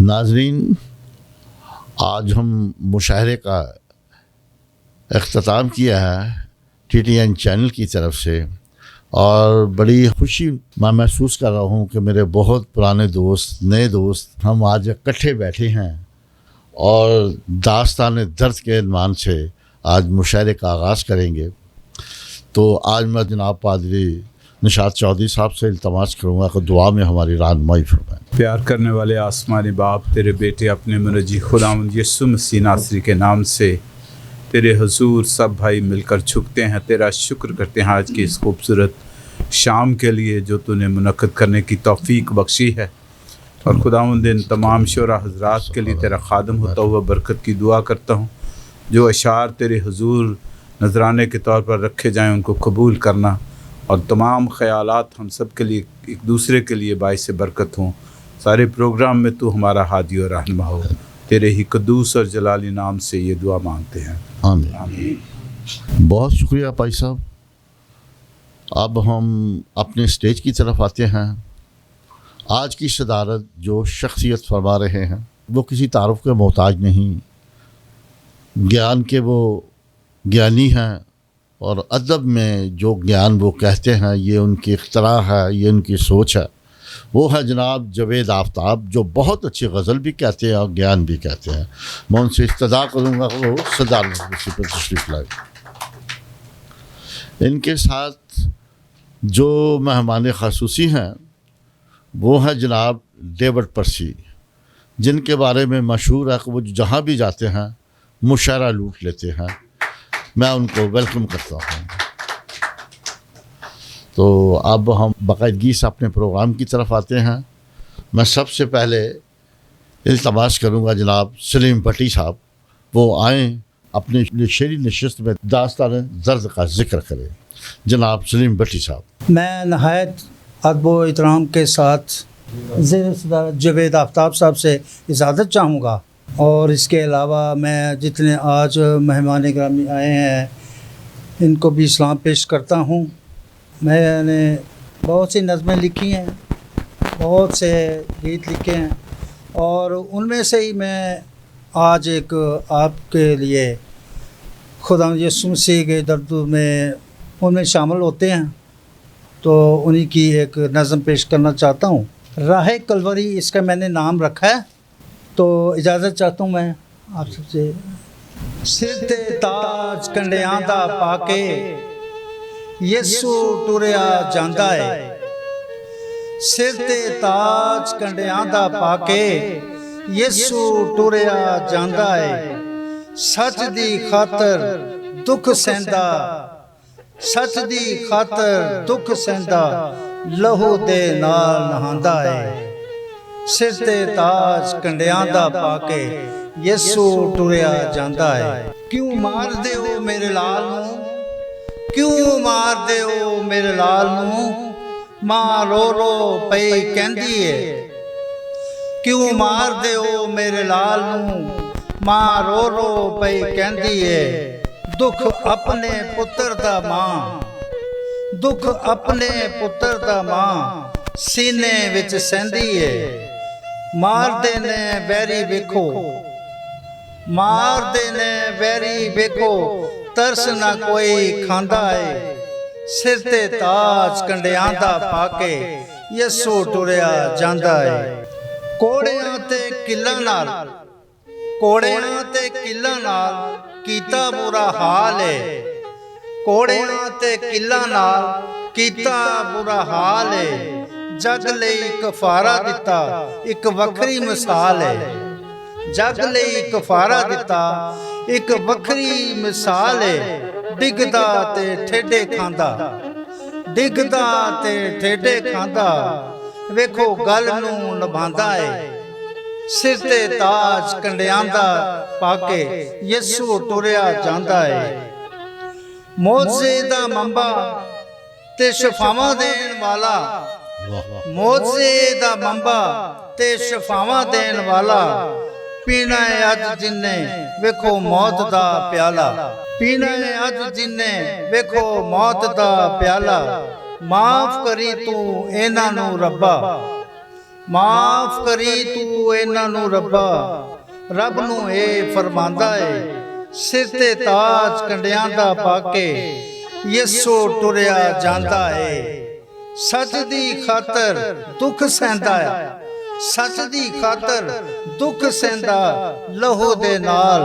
नाजरीन, आज हम मुशाहरे का अख्ताम किया है TTN चैनल की तरफ से और बड़ी खुशी मैं महसूस कर रहा हूँ कि मेरे बहुत पुराने दोस्त, नए दोस्त हम आज इकट्ठे बैठे हैं और दास्तान दर्द के इन्वान से आज मुशाहरे का आगाज़ करेंगे। तो आज मैं जनाब पादरी निशात चौधरी साहब से इल्तमास करूँगा कि दुआ में हमारी रहनुमाई फरमाएं। प्यार करने वाले आसमानी बाप, तेरे बेटे अपने मुनजी खुदावंद यीशु मसीह नासरी के नाम से तेरे हुजूर सब भाई मिलकर झुकते हैं, तेरा शुक्र करते हैं आज की इस खूबसूरत शाम के लिए जो तूने मुनक्कद करने की तौफीक बख्शी है। और खुदावंद इन तमाम शोरा हजरात के लिए तेरा खादम होता हुआ बरकत की दुआ करता हूँ। जो अशार तेरे हुजूर नजराने के तौर पर रखे जाएँ उनको कबूल करना और तमाम ख़यालात हम सब के लिए एक दूसरे के लिए बाइस बरकत हों। सारे प्रोग्राम में तू हमारा हादी और रहनुमा हो। तेरे ही कदूस और जलाली नाम से ये दुआ मांगते हैं, आमीन। बहुत शुक्रिया भाई साहब। अब हम अपने स्टेज की तरफ आते हैं। आज की सदारत जो शख्सियत फरमा रहे हैं वो किसी तारुफ के मोहताज नहीं, ज्ञान के वो ज्ञानी हैं और अदब में जो ज्ञान वो कहते हैं ये उनकी इख्तरा है, ये उनकी सोच है। वो है जनाब जवेद आफ्ताब, जो बहुत अच्छी गज़ल भी कहते हैं और ज्ञान भी कहते हैं। मैं उनसे इस्तदा करूँगा वो सदारत पर तशरीफ़ लाए। इनके साथ जो मेहमान ख़ुसूसी हैं वो है जनाब डेविड पर्सी, जिनके बारे में मशहूर है कि वो जहाँ भी जाते हैं मुशायरा लूट लेते हैं। मैं उनको वेलकम करता हूँ। तो अब हम बाकायदगी से अपने प्रोग्राम की तरफ आते हैं। मैं सबसे पहले इल्तमास करूँगा जनाब सलीम भट्टी साहब वो आएँ अपनी शेरी नशिस्त में दास्तान दर्द का जिक्र करें। जनाब सलीम भट्टी साहब। मैं नहायत अदब व एहतराम के साथ ज़ेर सदारत जवेद आफ्ताब साहब से इजाज़त चाहूँगा और इसके अलावा मैं जितने आज मेहमान ग्रामी आए हैं इनको भी सलाम पेश करता हूँ। मैंने बहुत सी नज़में लिखी हैं, बहुत से गीत लिखे हैं और उनमें से ही मैं आज एक आपके लिए खुदा यीशु मसीह के दर्द में उनमें शामिल होते हैं तो उन्हीं की एक नज़म पेश करना चाहता हूँ। राह कलवरी इसका मैंने नाम रखा है, तो इजाज़त चाहता हूँ मैं आप सबसे। सिर ते ताज कंडियां दा पाके यीशु टुरिया जांदा है। सिर ते ताज कंडियां दा पाके यीशु टुरिया जांदा है। सच दी खातर दुख सहंदा, सच दी खातर दुख सहंदा लहू दे नाल नहांदा है। सिर ते ताज कंडियां दा पाके यीशु टुरिया जांदा है। क्यों मार दे ओ मेरे लाल नूं, क्यों मार दे ओ मेरे लाल नूं, मां रो रो पई कहंदी है। क्यों मार दे ओ मेरे लाल नूं, मां रो रो पई कहंदी है। दुख अपने पुत्र दा मां, दुख अपने पुत्र दा मां सीने विच सहंदी है। मारदे ने वैरी वेखो, मारदे ने वैरी वेखो, तरस ना कोई खांदा है। सिर ते ताज कंडियां दा पाके यीशु टुरिया जांदा है। कोड़ियां ते किल्लां नाल, कोड़ियां ते किल्लां नाल कीता बुरा हाल है। कोड़ियां ते किल्लां नाल कीता बुरा हाल है। जग लई कफारा दिता एक वखरी मिसाल है। जग लई कफारा दिता एक वखरी मिसाल है। डिगदा ते ठेडे खांदा, डिगदा ते ठेडे खांदा वेखो गल नूं निभांदा है। सिर ते ताज कंडियां दा पाके यीशु टुरिया जांदा है। मोजे दा मंबा ते शफावां देण वाला, मोजे दा मंबा ते शफावां देण वाला पीना है अज जिन्ने वेखो मौत दा प्याला। पीना है अज जिन्ने वेखो मौत दा प्याला। माफ करी तू इन्हां नूं रब्बा, माफ करी तू इन्हां नूं रब्बा, रब नूं ए फरमांदा है, सिर ते ताज कंडियां दा पाके यसो टुरिया जांदा है। सच दी खातर दुख सहंदा है, सच दी खातर दुख सहंदा लहू दे नाल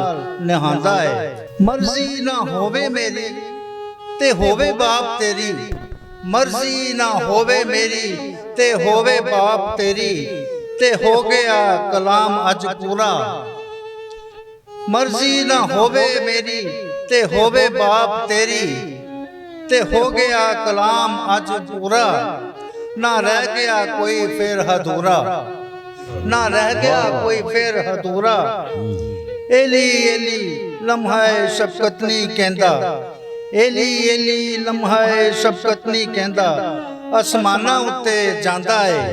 नहांदा है। मर्जी ना होवे मेरी ते होवे बाप तेरी, मर्जी ना होवे मेरी ते होवे बाप तेरी, ते हो गया कलाम अज पूरा। मर्जी ना होवे मेरी ते होवे बाप तेरी, ते हो गया कलाम अज पूरा। ना रह गया कोई फिर अधूरा, ना रह गया कोई फिर अधूरा। एली एली लम्हाए शफकत नहीं कहंदा, एली एली लम्हाए शफकत नहीं कहंदा। आसमानां उत्ते जांदा है,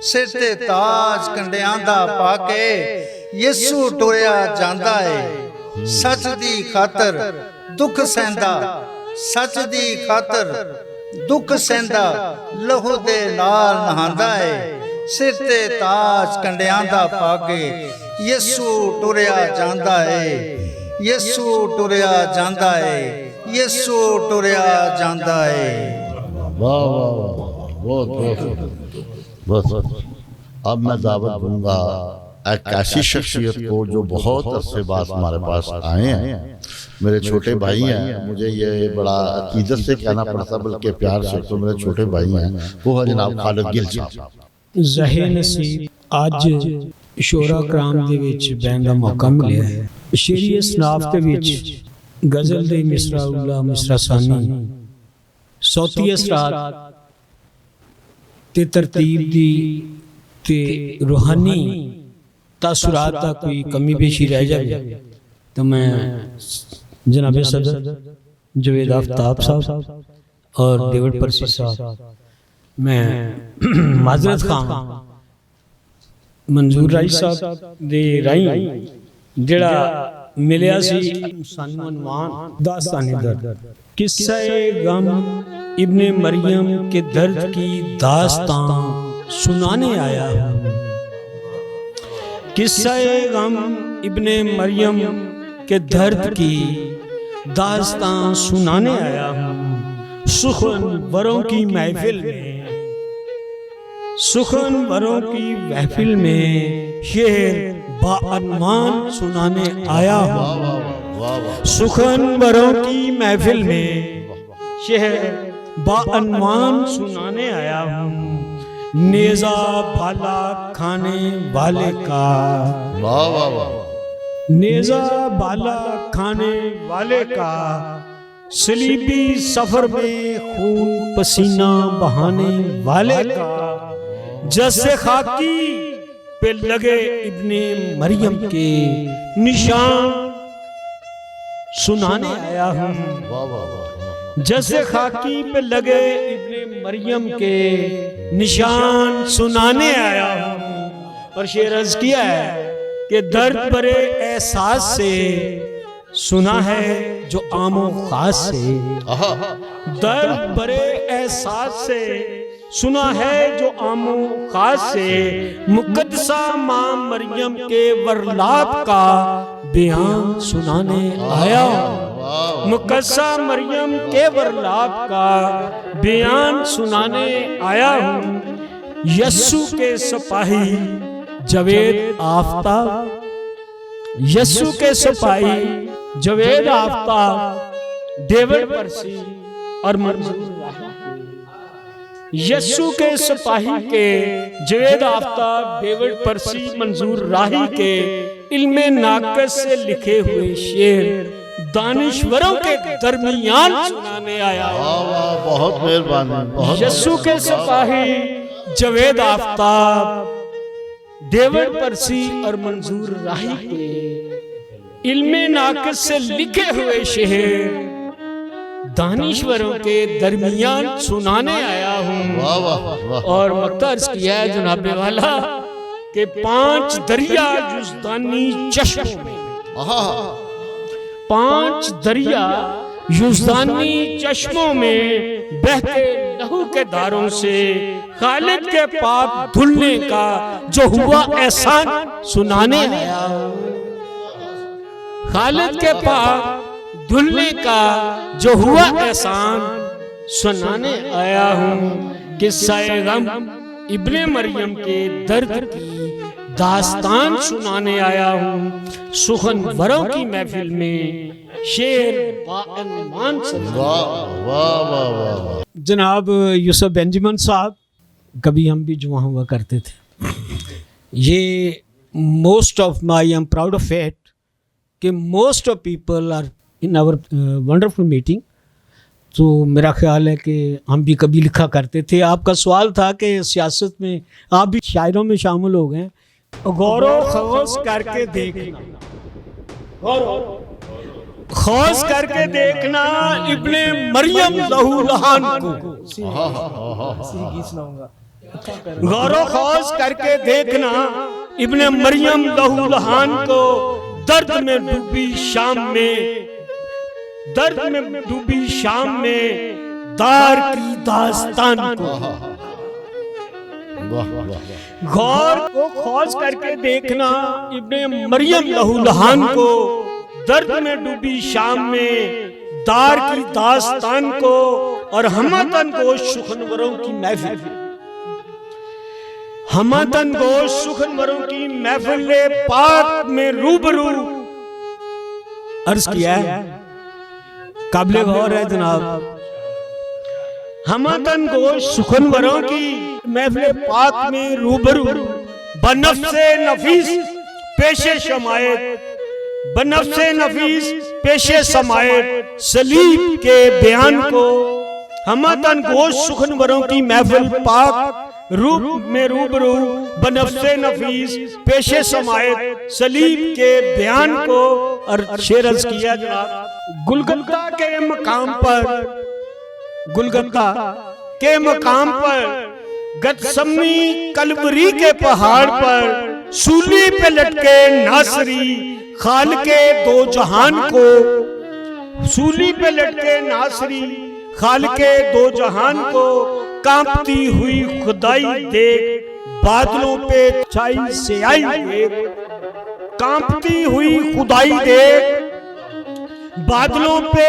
सिर ते ताज कंडियां दा पाके यसू टुरिया जांदा है। सच दी खातर दुख सहंदा, सच दी खातर दुख सहंदा लहू दे नाल नहांदा है। सिर ते ताज कंडियां दा पाके यसू टुरिया जांदा है, यसू टुरिया जांदा है, यसू टुरिया जांदा है। वाह वाह वाह, बहुत बहुत। अब मैं दावत दूंगा एक ऐसी शख्सियत को जो बहुत अरसे बाद हमारे पास आए हैं, मेरे छोटे भाई हैं। मुझे ये बड़ा अकीदत से कहना पड़ता, बल्कि प्यार से, तो मेरे छोटे भाई हैं, वो है जनाब खालिद गिल साहब। ज़हीर नसीब आज शोरा कराम दे विच बैन दा मौका मिलिया है। शेरी असनाफ दे विच गज़ल दे मिसरा उल्ला मिसरा सानी सौती असरात ते तरतीब दी ते रूहानी तासुरात दा कोई कमी पेशी रह जाए तो मैं जनाब सदर जवेद आफ्ताब साहब और डेविड परसी साहब, मैं माजरत खां मंजूर राई साहब दे राई जेड़ा मिलिया सी सानू अनवान दास्तान दर्द, किस्से गम इब्ने मरियम के दर्द की दास्तान सुनाने आया हूँ। किस्से गम इब्ने मरियम के दर्द की दास्तान सुनाने आया हूँ। सुखन वरों की महफिल में, सुखन वरों की महफिल में शेर बाअनवान सुनाने आया हूँ। सुखन वरों की महफिल में शेर बाअनवान सुनाने आया हूँ। नेज़ा भाला खाने वाले का, नेज़ा भाला खाने वाले का, सलीबी सफर में खून पसीना बहाने वाले का, जैसे खाकी पे लगे इब्ने मरियम के निशान सुनाने आया हूँ। जैसे खाकी पे लगे इब्ने मरियम के निशान सुनाने आया हूँ। और शेर अर्ज़ किया है कि दर्द भरे एहसास से सुना है जो आमो खास से, दर्द भरे एहसास से सुना है जो आमो खास से, मुकद्दसा मां मरियम के वरलाप का बयान सुनाने आया। मुकद्दसा मरियम के वरलाप का बयान सुनाने आया हूँ। यस्सु के सिपाही जवेद आफ्ताब, यस्सु के सिपाही जवेद आफ्ताब, डेविड परसी और मंजूर राही। यस्सु के सिपाही के जवेद आफ्ताब, डेविड परसी, मंजूर राही के इल्मे नाकस से लिखे हुए शेर दानिश्वरों के दरमियान सुनाने आया। बहुत मेहरबानी। यस्सु के सिपाही जवेद आफ्ताब, डेविड परसी और मंजूर राही के इल्मे नाकस से लिखे हुए शेर दानिश्वरों के दरमियान सुनाने आया हूँ। और मक्तर्स किया है जनाबे वाला के 5 दरिया युज़दानी चश्मों में, 5 दरिया युज़दानी चश्मों में बहते लहू के धारों से खालिद के पाप धुलने का जो हुआ एहसान सुनाने आया हूं। खालिद के पाप धुलने का जो हुआ एहसान सुनाने आया हूं। किस्सा-ए गम इब्ने मरियम के दर्द की दास्तान सुनाने आया हूँ। सुखनवरों की महफिल में शेर बाअनमान सजा। वाह वाह वाह वाह। जनाब यूसुफ बेंजामिन साहब, कभी हम भी जुआ हुआ करते थे। ये most of my, I am proud of it कि most of people are in our wonderful meeting. तो मेरा ख्याल है कि हम भी कभी लिखा करते थे। आपका सवाल था कि सियासत में आप भी शायरों में शामिल हो गए। गौरो खौस करके देखना, खौस करके देखना इब्ने मरियम लहू लहान को। गौरो खौस करके देखना इब्ने मरियम लहू लहान को। दर्द में डूबी शाम में, दर्द में डूबी शाम में दार की दास्तान को। गौर को खौज करके देखना इब्ने मरियम लहू लहान को। दर्द में डूबी शाम में दार की दास्तान को। और हमतन गोश सुखनवरों की महफिल, हमतन गोश सुखनवरों की महफिल पाक में रूबरू अर्ज किया है। काबिल गौर है जनाब। हमतन गोश सुखनवरों की महफिल पाक में रूबरू बनफ्से नफीस पेशे शमायत, बनफ्से नफीस पेशे समायत सलीब के बयान को। हमतन गोश सुखनवरों की महफिल पाक रूप में रूबरू बनफ्से नफीस पेशे समायत सलीब के बयान को। और शेर अर्ज किया जनाब। गुलगत्ता के मकाम पर, गुलगत्ता के मकाम पर, गतसमी कलवरी के पहाड़ पर सूली पे लटके नासरी खाल के दो जहान को। सूली पे लटके नासरी खाल के दो जहान को। कांपती हुई खुदाई देख बादलों पे छाई से आई देख। कांपती हुई खुदाई देख बादलों पे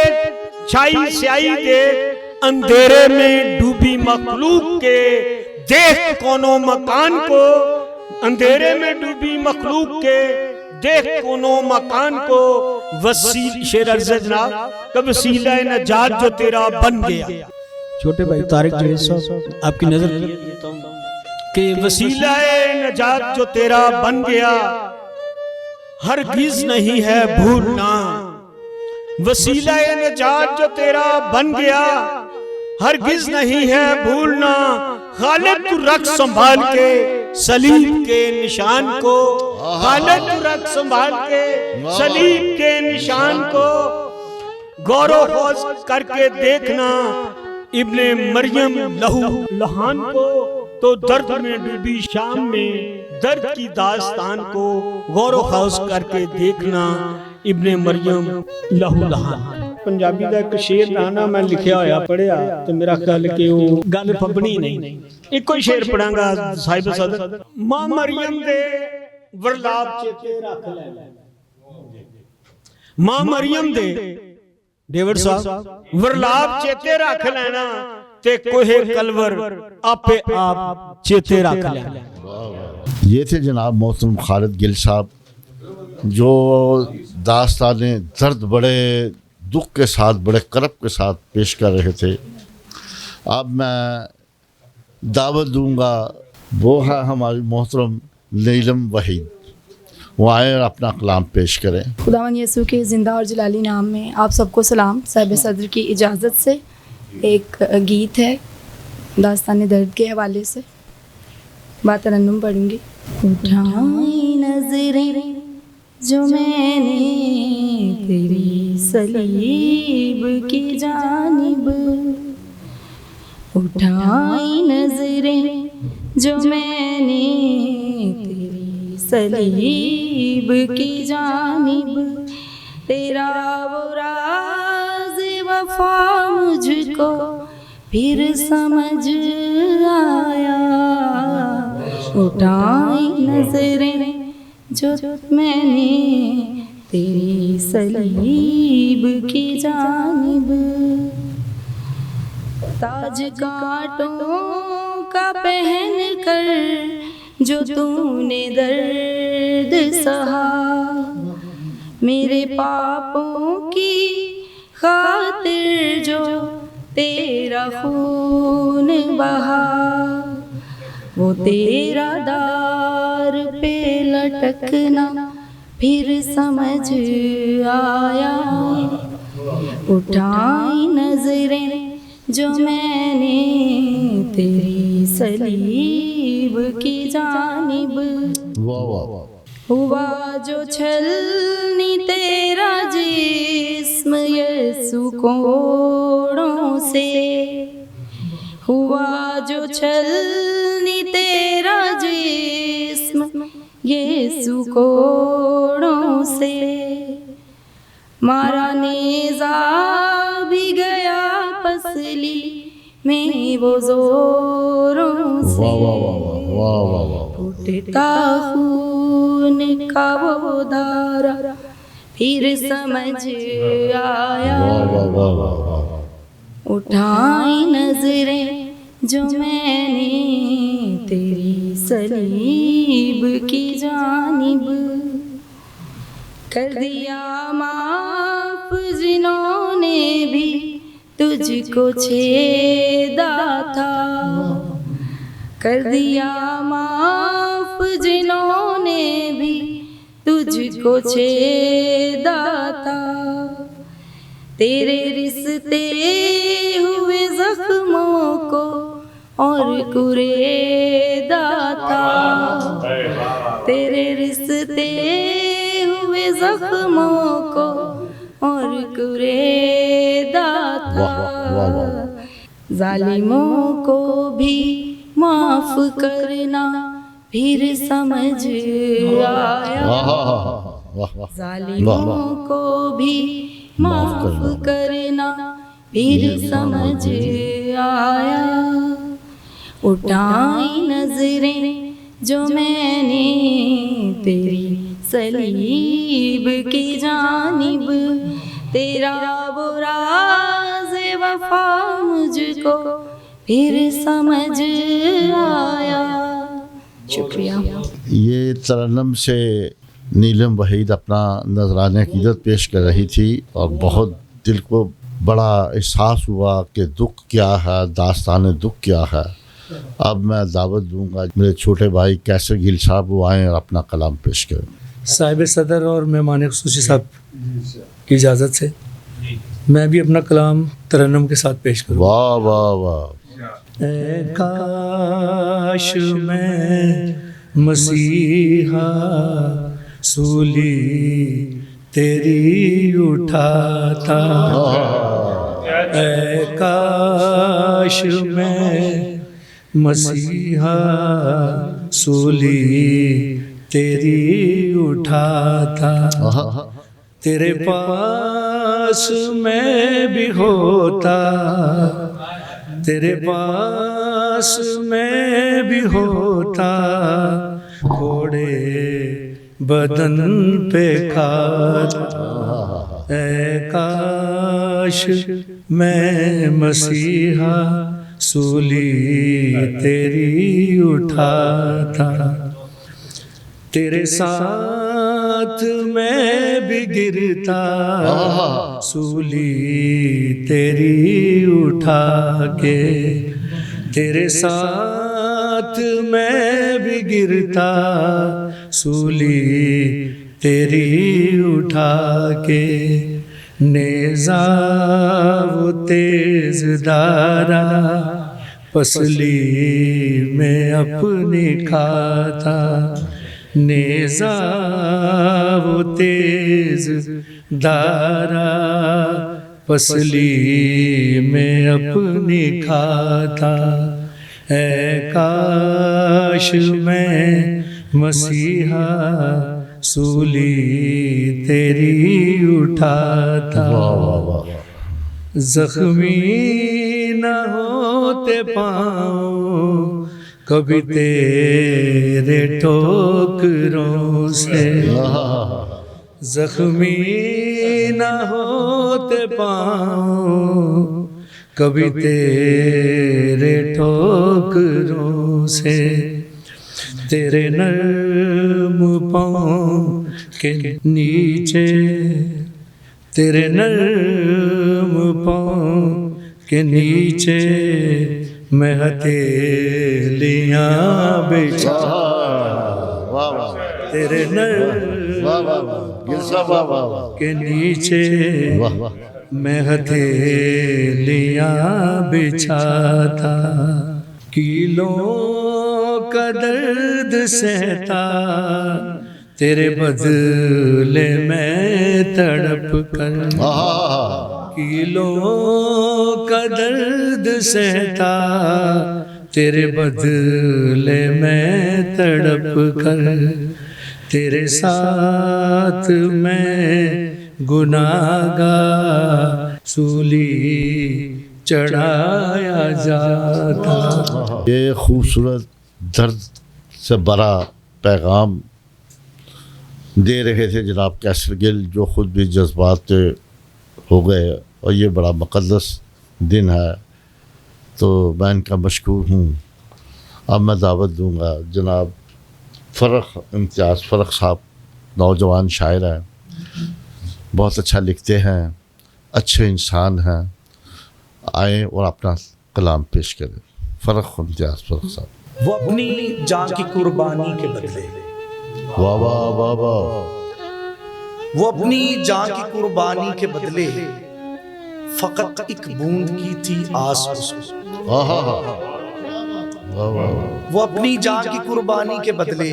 छाई से आई देख। अंधेरे में डूबी मखलूक के देख कोनो मकान को। अंधेरे में डूबी मखलूक के देख कोनो मकान को। वसील शेर अर्ज़ जनाब कब वसीला नजात जो तेरा बन गया। छोटे भाई तारिक जलील साहब आपकी नजर कि वसीला नजात जो तेरा बन गया हरगिज़ नहीं है भूलना। वसीला नजात जो तेरा बन गया हरगिज़ नहीं है भूलना। खालिद तू रख संभाल के सलीब के निशान को। खालिद तू रख संभाल के सलीब के निशान को। गौरो खोज करके देखना इब्ने मरियम लहू लहान को। तो दर्द में डूबी शाम में दर्द की दास्तान को गौरो खोज करके देखना इब्ने मरियम लहू लहान। पंजाबी का एक शेर नाना मैं लिखा होया पढ़िया तो मेरा ख्याल कि वो गल फबनी नहीं। एक ही शेर पढ़ांगा साहिब सदर। मां मरियम दे वरलाप चेते रख ले। मां मरियम दे डेविड साहब वरलाप चेते रख लेना ते कोहे कलवर आपे आप चेते रख लेना। ये थे जनाब मोहतरम खालिद गिल साहब जो दास्ताने दर्द बड़े दुख के साथ बड़े करब के साथ पेश कर रहे थे। अब मैं दावत दूंगा वो है हमारी मोहतरम नीलम वहीद, वो आए और अपना कलाम पेश करें। खुदावन यसू के ज़िंदा और जलाली नाम में आप सबको सलाम। साहिब सदर की इजाज़त से एक गीत है दास्तान दर्द के हवाले से, बात तरन्नुम पढ़ूंगी। उठाई नज़रें जो मैंने तेरी सलीब की जानिब, उठाई नज़रें जो मैंने तेरी सलीब की जानिब, तेरा वो राज़ वफ़ा मुझको फिर समझ आया, उठाई नजरें जो मैंने तेरी सलीब की जानिब। ताज कांटों का पहन कर जो तूने दर्द सहा, मेरे पापों की खातिर जो तेरा खून बहा, वो तेरा दार पे लटकना फिर समझ आया। उठाई नजरें जो मैंने तेरी सलीब की जानिब। वाह वाह वाह। हुआ जो छलनी तेरा जिस्म यीशु कोड़ों से, हुआ जो छलनी तेरा जिस्म यीशु कोड़ों से। मारा नेज़ा भी गया पसली में वो जोरों से, वाह वाह वाह वाह वाह वाह। फूटता खून का वो धारा फिर समझ आया। वाह वाह वाह वाह वाह। उठाई नजरें जो मैंने तेरी सलीब की जानिब। कर दिया माफ जिन्होंने भी तुझको छेदा था, कर दिया माफ जिन्होंने भी तुझको छेदा था। तेरे रिश्ते हुए जख्मों को और कुरेदा था, तेरे रिश्ते हुए जख्मों को और कुरेदा था। जालिमों को भी माफ करना फिर समझ आया। जालिमों को भी माफ करना फिर समझ आया। उठाई नजरें जो मैंने तेरी सलीब की जानिब। तेरा वो राज़ वफ़ा मुझको फिर समझ आया। शुक्रिया। ये तरन्नुम से नीलम वहीद अपना नजराने अक़ीदत पेश कर रही थी और बहुत दिल को बड़ा एहसास हुआ कि दुख क्या है, दास्तान दुख क्या है। अब मैं दावत दूंगा मेरे छोटे भाई कैसर गिल साहब वो आएँ और अपना कलाम पेश करें। साहिब सदर और मेहमान ख़ुसूसी साहब की इजाज़त से मैं भी अपना कलाम तरन्नुम के साथ पेश करूँ। वाह वाह वाह। ऐ काश मैं मसीहा सूली तेरी उठाता, ऐ काश मैं मसीहा सूली तेरी उठाता। तेरे पास मैं भी होता, तेरे पास मैं भी होता, घोड़े बदन पे खाता। ऐ काश मैं मसीहा सूली तेरी उठाता। तेरे साथ मैं भी गिरता, सूली तेरी उठा के। तेरे साथ मैं भी गिरता, सूली तेरी उठा के। नेज़ा वो तेज दारा पसली में अपनी खाता। नेज़ा वो तेज दारा पसली में अपनी खाता। ऐ काश मैं मसीहा सूली तेरी उठाता। जख्मी न हो होते पाँव कभी तेरे ठोकरों से, जख्मी न होते पाँव कभी तेरे ठोकरों से, तेरे नर्म पाँव के नीचे, तेरे नर्म पाँव के नीचे मैं हथेलियाँ बिछा, तेरे नर्म के नीचे मैं हथेलियाँ बिछाता, कीलों का दर्द सहता तेरे बदले में तड़प कर, कीलों का दर्द सहता तेरे बदले में तड़प कर, तेरे साथ मैं गुनाहगार सूली चढ़ाया जाता। ये खूबसूरत दर्द से भरा पैगाम दे रहे थे जनाब कैसर गिल, जो ख़ुद भी जज्बात हो गए, और ये बड़ा मुक़द्दस दिन है, तो मैं इनका मशकूर हूँ। अब मैं दावत दूँगा जनाब फ़रख इम्तियाज़ फ़रख साहब, नौजवान शायर हैं, बहुत अच्छा लिखते हैं, अच्छे इंसान हैं, आए और अपना कलाम पेश करें। फ़रख इम्तियाज़ फ़रख साहब। वो अपनी जान की कुर्बानी के बदले, वाह वाह वाह वाह, वो अपनी जान की कुर्बानी के बदले फकत एक बूंद की थी आस उसको, वाह वाह, वो अपनी जान की कुर्बानी के बदले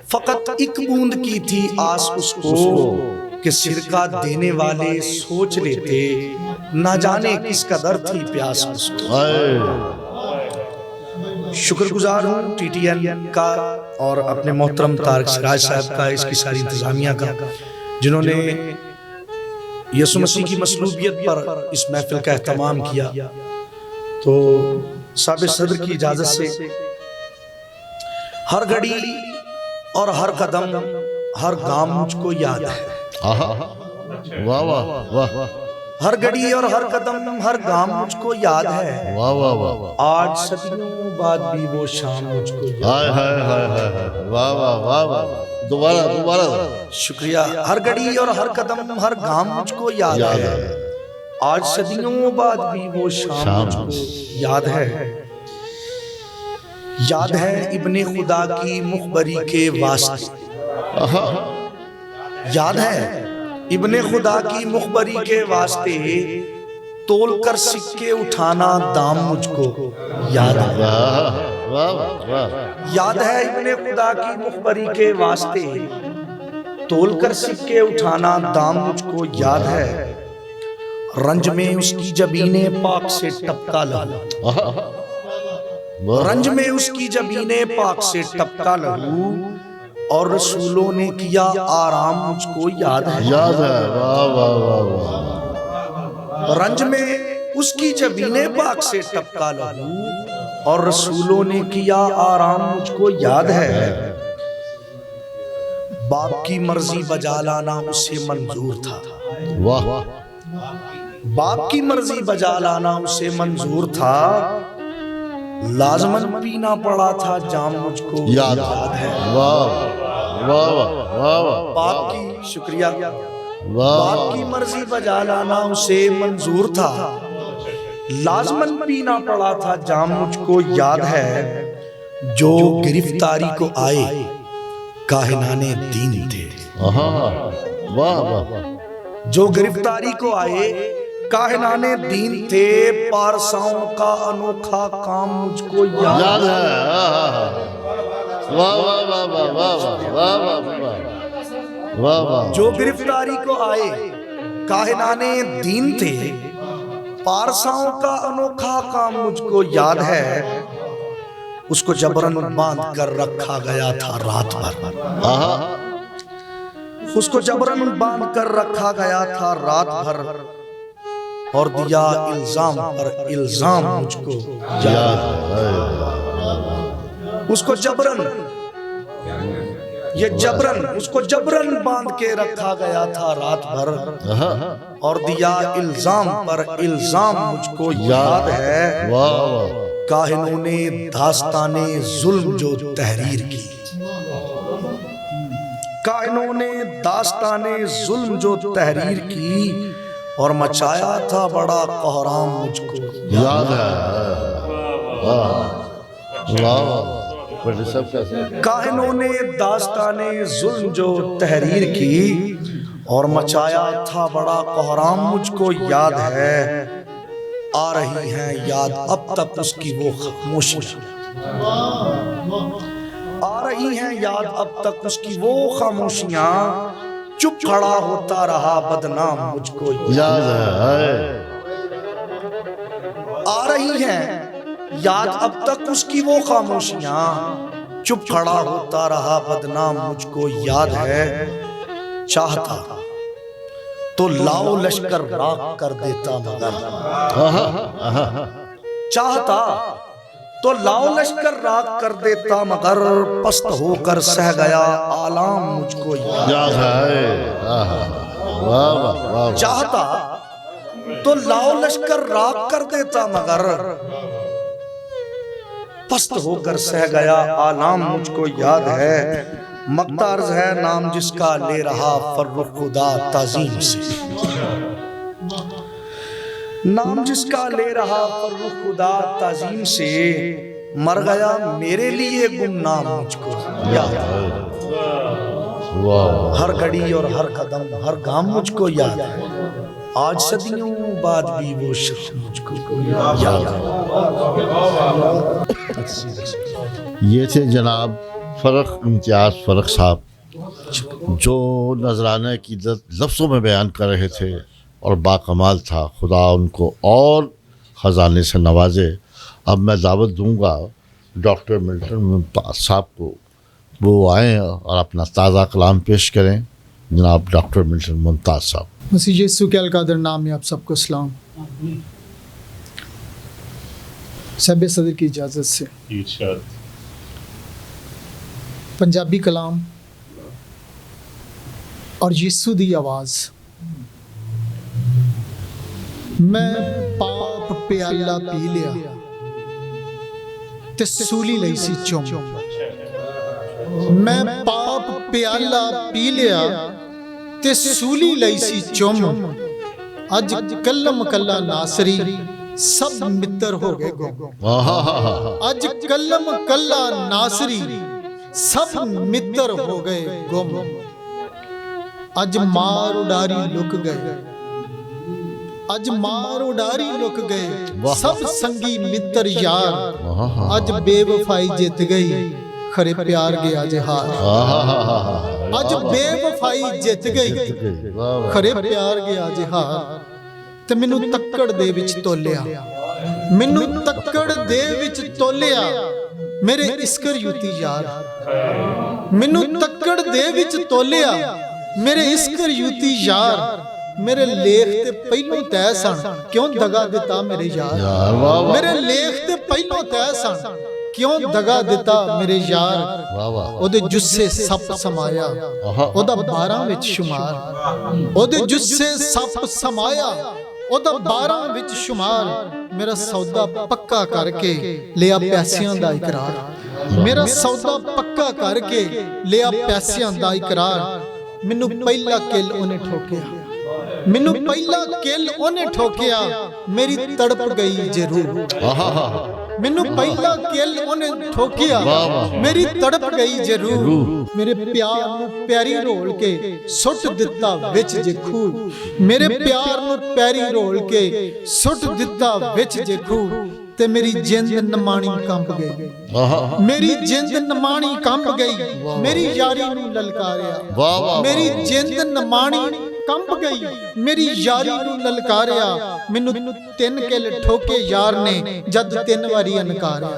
फकत एक बूंद की थी आस उसको, कि सिरका देने वाले सोच लेते ना जाने किस कदर थी प्यास उसको। शुक्रगुजार हूँ TTN का और अपने मोहतरम तारिक सिराज साहब का, इसकी सारी इंतजामिया का, जिन्होंने यसु मसीह की मसलूबियत पर इस महफिल का एहतमाम किया। तो साबिक़ सदर की इजाज़त से हर घड़ी और हर कदम हर गाम मुझको याद है, वाह वाह वाह, हर घड़ी और हर कदम हर गाम मुझको याद है, वाह वाह वाह, आज सदियों बाद भी वो शाम मुझको याद हाय हाय हाय हाय, वाह वाह वाह वाह, दोबारा दोबारा, शुक्रिया। हर घड़ी और हर कदम हर गाम मुझको याद है, आज सदियों बाद भी वो शाम मुझको याद है। याद है इब्ने खुदा की मुखबरी के वास्ते, याद है इब्ने खुदा की मुखबरी के वास्ते तोल कर सिक्के उठाना दाम मुझको याद है, वाह वाह, याद है इब्ने खुदा की मुखबरी के वास्ते तोल कर सिक्के उठाना दाम मुझको याद है, रंज में उसकी जबीने पाक से टपका लहू, रंज में उसकी जबीने पाक से टपका लहू, और रसूलों ने किया आराम मुझको याद है, याद है, वाह वाह वाह वाह, रंज में उसकी जबीने पाक से टपका लहू, और रसूलों ने किया आराम मुझको याद है। बाप की मर्जी बजा लाना उसे मंजूर था, वाह, बाप की मर्जी बजा लाना उसे मंजूर था, लाजमन पीना पड़ा था जाम मुझको याद है। वाह वाह वाह वाह, बाप की शुक्रिया, वाह, बाप की मर्जी बजा लाना उसे मंजूर था, लाजमन पीना पड़ा था जाम मुझको याद है, जो गिरफ्तारी को आए काहिनाने दीन थे, वाह वाह, जो गिरफ्तारी को आए काहिनाने दीन थे, पारसाओं का अनोखा काम मुझको याद याद है, है। वाह वाह वाह वाह वाह वाह वाह वाह वाह, जो गिरफ्तारी को आए काहिनाने दीन थे, पारसाओं का अनोखा काम मुझको याद है, उसको जबरन बांध कर रखा गया था रात भर, उसको जबरन बांध कर रखा गया था रात भर, और दिया इल्जाम पर इल्जाम मुझको याद है। उसको जबरन, ये जबरन, उसको जबरन बांध के रखा गया था रात भर, और दिया इल्जाम पर इल्जाम मुझको याद है। काहिनों ने दास्ताने जुल्म जो तहरीर की, काहिनों ने दास्ताने जुल्म जो तहरीर की, और मचाया था बड़ा कोहराम मुझको याद है। काहिनों ने दास्ताने जुल्म जो तहरीर की, और मचाया था बड़ा कोहराम मुझको याद है। आ रही हैं याद अब तक उसकी वो खामोशियां, आ रही हैं याद अब तक उसकी वो खामोशियां, चुप खड़ा होता रहा बदनाम मुझको याद है। आ रही हैं याद अब तक उसकी वो खामोशियां, चुप खड़ा होता रहा बदनाम मुझको याद है। चाहता तो लाओ लश्कर राख कर देता मगर, चाहता तो लाओ लश्कर राख कर देता मगर, पस्त होकर सह गया आलाम मुझको याद है। चाहता तो लाओ लश्कर राख कर देता मगर, पस्त होकर सह गया आलाम मुझको याद है। मक्ता अर्ज है नाम जिसका ले रहा फर्रुख खुदा ताजीम से, नाम जिसका ले रहा फर्रुख खुदा ताजीम से, मर गया मेरे लिए गुमनाम मुझको याद है। हर घड़ी और हर कदम हर गाम मुझको याद है, आज सदियों बाद भी वो शख्स मुझको याद है। ये थे जनाब फ़र्क इम्तियाज़ फ़र्क साहब, जो नजराना की लफ्ज़ों में बयान कर रहे थे और बाकमाल था। खुदा उनको और ख़जाने से नवाजे। अब मैं दावत दूंगा डॉक्टर मिल्टन मुमताज़ साहब को, वो आएँ और अपना ताज़ा कलाम पेश करें। जनाब डॉक्टर मिल्टन मुमताज़ साहब। मसीह यीशु के अलकादर नाम में आप सबको सलाम। साहिब सदर की इजाज़त से पंजाबी कलाम और यीशु दी आवाज़। मैं पाप प्याला पी लिया ते सूली लई सी चुम, मैं पाप प्याला पी लिया ते सूली लई सी चुम, अज कलम कला नासरी सब मित्र हो गए गुम। अज कलम कला नासरी सब मित्र हो गए गुम, अज मार उडारी लुक गए, अज मार उडारी लुक गए सब संगी मित्र यार, अज बेवफाई जित गई खरे प्यार गया जहार। अज बेवफाई जित गई खरे प्यार गया जहार, ते मैनू तक्कड़ दे विच तोलिया, मैनू तक्कड़ दे विच तोलिया मेरे इस्कर युती यार, मैनू तक्कड़ दे विच तोलिया मेरे इस्कर युती यार, मेरे लेख ते पहलों तय सन क्यों दगा दिता मेरे यार, मेरे लेख ते पहलों तय सन क्यों दगा दिता मेरे यार। ओदे जुस्से सप समाया ओदा 12 विच शुमार, ओदे जुस्से सप समाया ओदा 12 विच शुमार, मेरा सौदा पक्का करके लिया पैसियां दा इकरार, मेरा सौदा पक्का करके लिया पैसियां दा इकरार। मैनू पहला किल ओने ठोकिया, मैनू पहला किल ओने ठोकिया मेरी तड़प गई जरूर, मैनू पहला किल ओने ठोकिया मेरी तड़प गई जरूर, मेरे प्यार नू प्यारी रोल के सुट दिता विच जे खूह, मेरे प्यार नू प्यारी रोल के सुट दिता विच जे खूह, ते मेरी जिंद नमाणी कंब गई, मेरी जिंद नमाणी कंब गई, मेरी यारी नू ललकारिया, मेरी जिंद नमाणी कंब गई, मेरी यारी नू ललकारिया, मैनू 3 किल ठोके यार ने जद 3 वारी अनकारिया,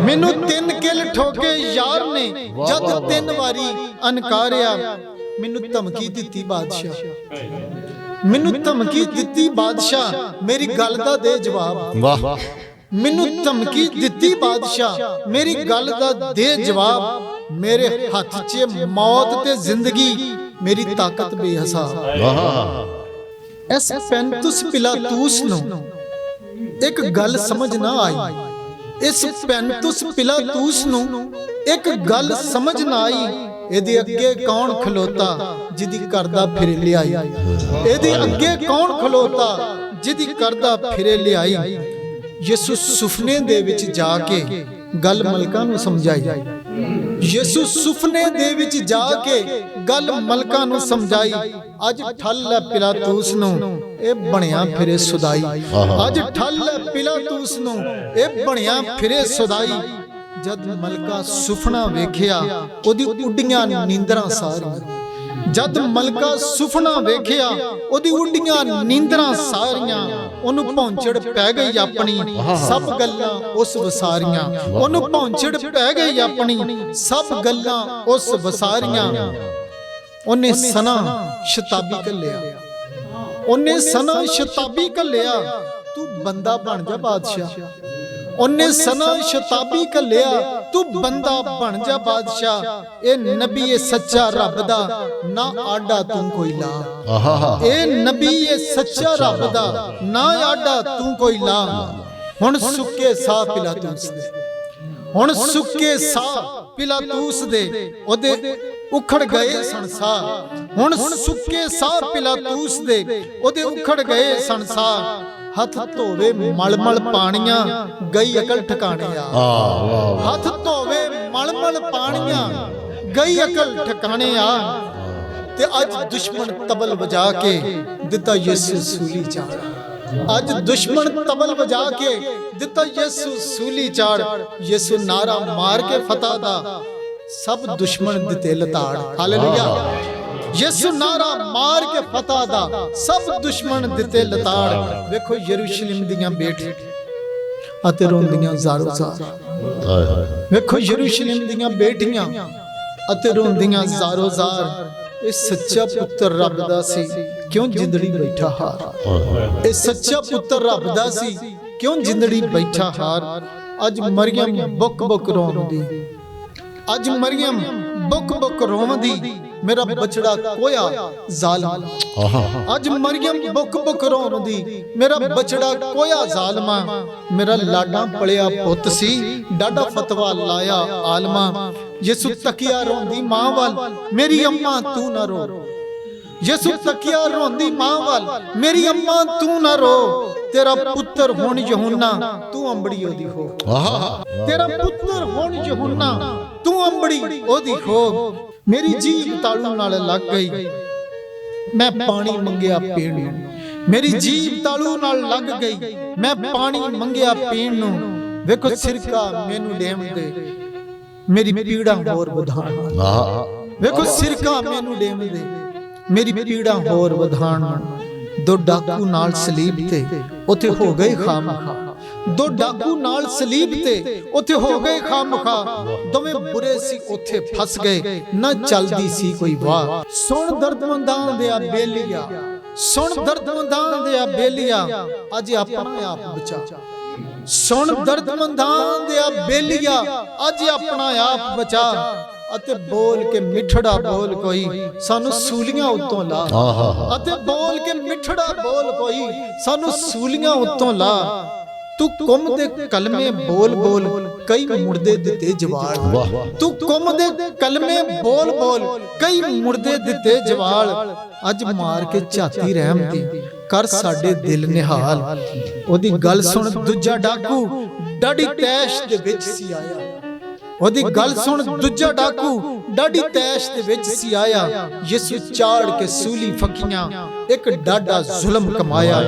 मैनू 3 किल ठोके यार ने जद 3 वारी अनकारिया, मैनू धमकी दिती बादशाह, ਮੈਨੂੰ ਧਮਕੀ ਦਿੱਤੀ ਬਾਦਸ਼ਾਹ, ਮੇਰੀ ਗੱਲ ਦਾ ਦੇ ਜਵਾਬ। ਵਾਹ ਮੈਨੂੰ ਧਮਕੀ ਦਿੱਤੀ ਬਾਦਸ਼ਾਹ, ਮੇਰੀ ਗੱਲ ਦਾ ਦੇ ਜਵਾਬ। ਮੇਰੇ ਹੱਥ 'ਚ ਮੌਤ ਤੇ ਜ਼ਿੰਦਗੀ, ਮੇਰੀ ਤਾਕਤ ਬੇਹਿਸਾਬ। ਵਾਹ ਇਸ ਪੈਂਤੁਸ ਪਿਲਾਤੂਸ ਨੂੰ ਇੱਕ ਗੱਲ ਸਮਝ ਨਾ ਆਈ। ਇਸ ਪੈਂਤੁਸ ਪਿਲਾਤੂਸ ਨੂੰ ਇੱਕ ਗੱਲ ਸਮਝ ਨਾ ਆਈ। ਇਹਦੇ ਅੱਗੇ ਕੌਣ ਖਲੋਤਾ ਜਿਹਦੀ ਕਰਦਾ ਫਿਰੇ ਲਿਆਈ। ਇਹਦੇ ਅੱਗੇ ਕੌਣ ਖਲੋਤਾ ਜਿਹਦੀ ਕਰਦਾ ਫਿਰੇ ਲਿਆਈ। ਯਿਸੂ ਸੁਪਨੇ ਦੇ ਵਿੱਚ ਜਾ ਕੇ ਗੱਲ ਮਲਕਾਂ ਨੂੰ ਸਮਝਾਈ। ਯਿਸੂ ਸੁਪਨੇ ਦੇ ਵਿੱਚ ਜਾ ਕੇ ਗੱਲ ਮਲਕਾਂ ਨੂੰ ਸਮਝਾਈ। ਅੱਜ ਠੱਲ ਹੈ ਪਿਲਾਤੂਸ ਨੂੰ, ਇਹ ਬਣਿਆ ਫਿਰੇ ਸੁਦਾਈ। ਅੱਜ ਠੱਲ ਹੈ ਪਿਲਾਤੂਸ ਨੂੰ, ਇਹ ਬਣਿਆ ਫਿਰੇ ਸੁਦਾਈ। ਜਦ ਮਲਕਾ ਸੁਪਨਾ ਵੇਖਿਆ, ਉਹਦੀ ਉੱਡੀਆਂ ਨੀਂਦਰਾਂ ਸਾਰੀਆਂ। ਜਦ ਮਲਕਾ ਸੁਪਨਾ ਵੇਖਿਆ, ਉਹਦੀ ਉੱਡੀਆਂ ਨੀਂਦਰਾਂ ਸਾਰੀਆਂ। ਉਹਨੂੰ ਭੌਂਚੜ ਪੈ ਗਈ ਆਪਣੀ, ਸਭ ਗੱਲਾਂ ਉਸ ਵਸਾਰੀਆਂ। ਉਹਨੂੰ ਭੌਂਚੜ ਪੈ ਗਈ ਆਪਣੀ, ਸਭ ਗੱਲਾਂ ਉਸ ਵਸਾਰੀਆਂ। ਉਹਨੇ ਸਨਾ ਸ਼ਤਾਬੀ ਘੱਲਿਆ, ਉਹਨੇ ਸਨਾ ਸ਼ਤਾਬੀ ਘੱਲਿਆ। ਤੂੰ ਬੰਦਾ ਬਣ ਜਾ ਬਾਦਸ਼ਾਹ। ਉਹਨੇ ਸਨਾ ਸ਼ਤਾਬੀ ਘੱਲਿਆ, ਤੂੰ ਬੰਦਾ ਬਣ ਜਾ ਬਾਦਸ਼ਾਹ। ਇਹ ਨਬੀ ਇਹ ਸੱਚਾ ਰੱਬ ਦਾ, ਨਾ ਆਡਾ ਤੂੰ ਕੋਈ ਲਾ। ਇਹ ਨਬੀ ਇਹ ਸੱਚਾ ਰੱਬ ਦਾ, ਨਾ ਆਡਾ ਤੂੰ ਕੋਈ ਲਾ। ਹੁਣ ਸੁੱਕੇ ਸਾਹ ਪਿਲਾਤੂਸ ਦੇ, ਹੁਣ ਸੁੱਕੇ ਸਾਹ ਪਿਲਾਤੂਸ ਦੇ, ਉਹਦੇ ਉਖੜ ਗਏ ਸੰਸਾਰ। ਹੁਣ ਸੁੱਕੇ ਸਾਹ ਪਿਲਾਤੂਸ ਦੇ, ਉਹਦੇ ਉਖੜ ਗਏ ਸੰਸਾਰ। ਹੱਥ ਧੋਵੇ ਮਲਮਲ ਪਾਣੀਆਂ, ਗਈ ਅਕਲ ਠਿਕਾਣੇ ਆ। ਹੱਥ ਧੋਵੇ ਮਲਮਲ ਪਾਣੀਆਂ, ਗਈ ਅਕਲ ਠਿਕਾਣੇ ਆ। ਤੇ ਅੱਜ ਦੁਸ਼ਮਣ ਤਬਲ ਵਜਾ ਕੇ ਦਿੱਤਾ ਯਿਸੂ ਸੂਲੀ ਚਾੜ। ਅੱਜ ਦੁਸ਼ਮਣ ਤਬਲ ਵਜਾ ਕੇ ਦਿੱਤਾ ਯਿਸੂ ਸੂਲੀ ਚਾੜ। ਯਿਸੂ ਨਾਰਾ ਮਾਰ ਕੇ ਫਤਹ ਦਾ, ਸਭ ਦੁਸ਼ਮਣ ਦਿੱਤੇ ਲਤਾੜ। ਹਾਲੇਲੂਇਆ। ਯਿਸੂ ਨਾਰਾ ਮਾਰ ਕੇ ਫਤਹ ਦਾ, ਸਭ ਦੁਸ਼ਮਣ ਦਿੱਤੇ ਲਤਾੜ। ਵੇਖੋ ਯਰੂਸ਼ਲਮ ਦੀਆਂ ਬੇਟੀਆਂ ਅਤੇ ਰੋਂਦੀਆਂ ਜ਼ਾਰੋ ਜ਼ਾਰ। ਵੇਖੋ ਯਰੂਸ਼ਲਮ ਦੀਆਂ ਬੇਟੀਆਂ ਅਤੇ ਰੋਂਦੀਆਂ ਜ਼ਾਰੋ ਜ਼ਾਰ। ਇਹ ਸੱਚਾ ਪੁੱਤਰ ਰੱਬ ਦਾ ਸੀ, ਕਿਉਂ ਜਿੰਦੜੀ ਬੈਠਾ ਹਾਰ। ਇਹ ਸੱਚਾ ਪੁੱਤਰ ਰੱਬ ਦਾ ਸੀ, ਕਿਉਂ ਜਿੰਦੜੀ ਬੈਠਾ ਹਾਰ। ਅੱਜ ਮਰੀਮ ਬੁੱਕ ਬੁੱਕ ਰੋਂਦੀ, ਅੱਜ ਮਰੀਮ ਬੁੱਕ ਬੁੱਕ ਰੋਂਦੀ। ਮੇਰਾ ਬਚੜਾ ਕੋਇਆ ਜ਼ਾਲਮ। ਅੱਜ ਮਰੀਮ ਬੁੱਕ ਬੁੱਕ ਰੋਂਦੀ, ਮੇਰਾ ਬਚੜਾ ਕੋਇਆ ਜ਼ਾਲਮਾ। ਮੇਰਾ ਲਾਡਾਂ ਪਲਿਆ ਪੁੱਤ ਸੀ, ਡਾਡਾ ਫਤਵਾ ਲਾਇਆ ਆਲਮਾ। ਯਿਸੂ ਤਕਿਆ ਰੋਂਦੀ ਮਾਂ ਵੱਲ, ਮੇਰੀ ਅੰਮਾ ਤੂੰ ਨਾ ਰੋ। ਯਿਸੂ ਤਕਿਆ ਰੋਂਦੀ ਮਾਂ ਵੱਲ, ਮੇਰੀ ਅੰਮਾ ਤੂੰ ਨਾ ਰੋ। ਤੇਰਾ ਪੁੱਤਰ ਹੁਣ ਯਹੂਨਾ, ਤੂੰ ਅੰਬੜੀ ਉਹਦੀ ਹੋ। ਤੇਰਾ ਪੁੱਤਰ ਹੁਣ ਯਹੂਨਾ, ਤੂੰ ਅੰਬੜੀ ਉਹਦੀ ਹੋ। ਮੇਰੀ ਜੀਭ ਤਾਲੂ ਨਾਲ ਲੱਗ ਗਈ, ਮੈਂ ਪਾਣੀ ਮੰਗਿਆ ਪੀਣ ਨੂੰ। ਮੇਰੀ ਜੀਭ ਤਾਲੂ ਨਾਲ ਲੱਗ ਗਈ, ਮੈਂ ਪਾਣੀ ਮੰਗਿਆ ਪੀਣ ਨੂੰ। ਵੇਖੋ ਸਿਰਕਾ ਮੈਨੂੰ ਡੇਮ ਦੇ, ਮੇਰੀ ਪੀੜਾ ਹੋਰ ਵਧਾਣ। ਵੇਖੋ ਸਿਰਕਾ ਮੈਨੂੰ ਡੇਮ ਦੇ, ਮੇਰੀ ਪੀੜਾ ਹੋਰ ਵਧਾਣ। ਦੋ ਡਾਕੂ ਨਾਲ ਸਲੀਬ ਤੇ ਉੱਥੇ ਹੋ ਗਏ ਖਾਮਖਾ। ਦੋ ਡਾਕੂ ਨਾਲ ਸਲੀਬ ਤੇ ਉੱਥੇ ਹੋ ਗਏ ਖਾਮਖਾ। ਦੋਵੇਂ ਬੁਰੇ ਸੀ ਉੱਥੇ ਫਸ ਗਏ, ਨਾ ਚੱਲਦੀ ਸੀ ਕੋਈ ਵਾਹ। ਸੁਣ ਦਰਦਮੰਦਾਂ ਦੇ ਆ ਬੇਲੀਆ, ਸੁਣ ਦਰਦਮੰਦਾਂ ਦੇ ਆ ਬੇਲੀਆ, ਅੱਜ ਆਪਣਾ ਆਪ ਬਚਾ। ਸੁਣ ਦਰਦਮੰਦਾਂ ਦੇ ਆ ਬੇਲੀਆ, ਅੱਜ ਆਪਣਾ ਆਪ ਬਚਾ। ਅਤੇ ਬੋਲ ਕੇ ਮਿੱਠੜਾ ਬੋਲ ਕੋਈ, ਸਾਨੂੰ ਸੂਲੀਆਂ ਉੱਤੋਂ ਲਾ। ਅਤੇ ਬੋਲ ਕੇ ਮਿੱਠੜਾ ਬੋਲ ਕੋਈ, ਸਾਨੂੰ ਸੂਲੀਆਂ ਉੱਤੋਂ ਲਾ। ਤੂੰ ਕੁੰਮ ਦੇ ਕਲਮੇ ਬੋਲ ਬੋਲ, ਕਈ ਮੁਰਦੇ ਦਿੱਤੇ ਜਵਾਲ। ਤੂੰ ਕੁੰਮ ਦੇ ਕਲਮੇ ਬੋਲ ਬੋਲ, ਕਈ ਮੁਰਦੇ ਦਿੱਤੇ ਜਵਾਲ। ਅੱਜ ਮਾਰ ਕੇ ਝਾਤੀ ਰਹਿਮਤੀ, ਕਰ ਸਾਡੇ ਦਿਲ ਨਿਹਾਲ। ਉਹਦੀ ਗੱਲ ਸੁਣ ਦੂਜਾ ਡਾਕੂ, ਡਾਢੀ ਤੈਸ਼ ਦੇ ਵਿੱਚ ਸੀ ਆਇਆ। ਉਹਦੀ ਗੱਲ ਸੁਣ ਦੂਜਾ ਡਾਕੂ, ਡਾਢੀ ਤੈਸ਼ ਦੇ ਵਿੱਚ ਸੀ ਆਇਆ। ਯਿਸੂ ਚਾੜ ਕੇ ਸੂਲੀ ਫਕੀਆਂ, ਇੱਕ ਡਾਢਾ ਜ਼ੁਲਮ ਕਮਾਇਆ।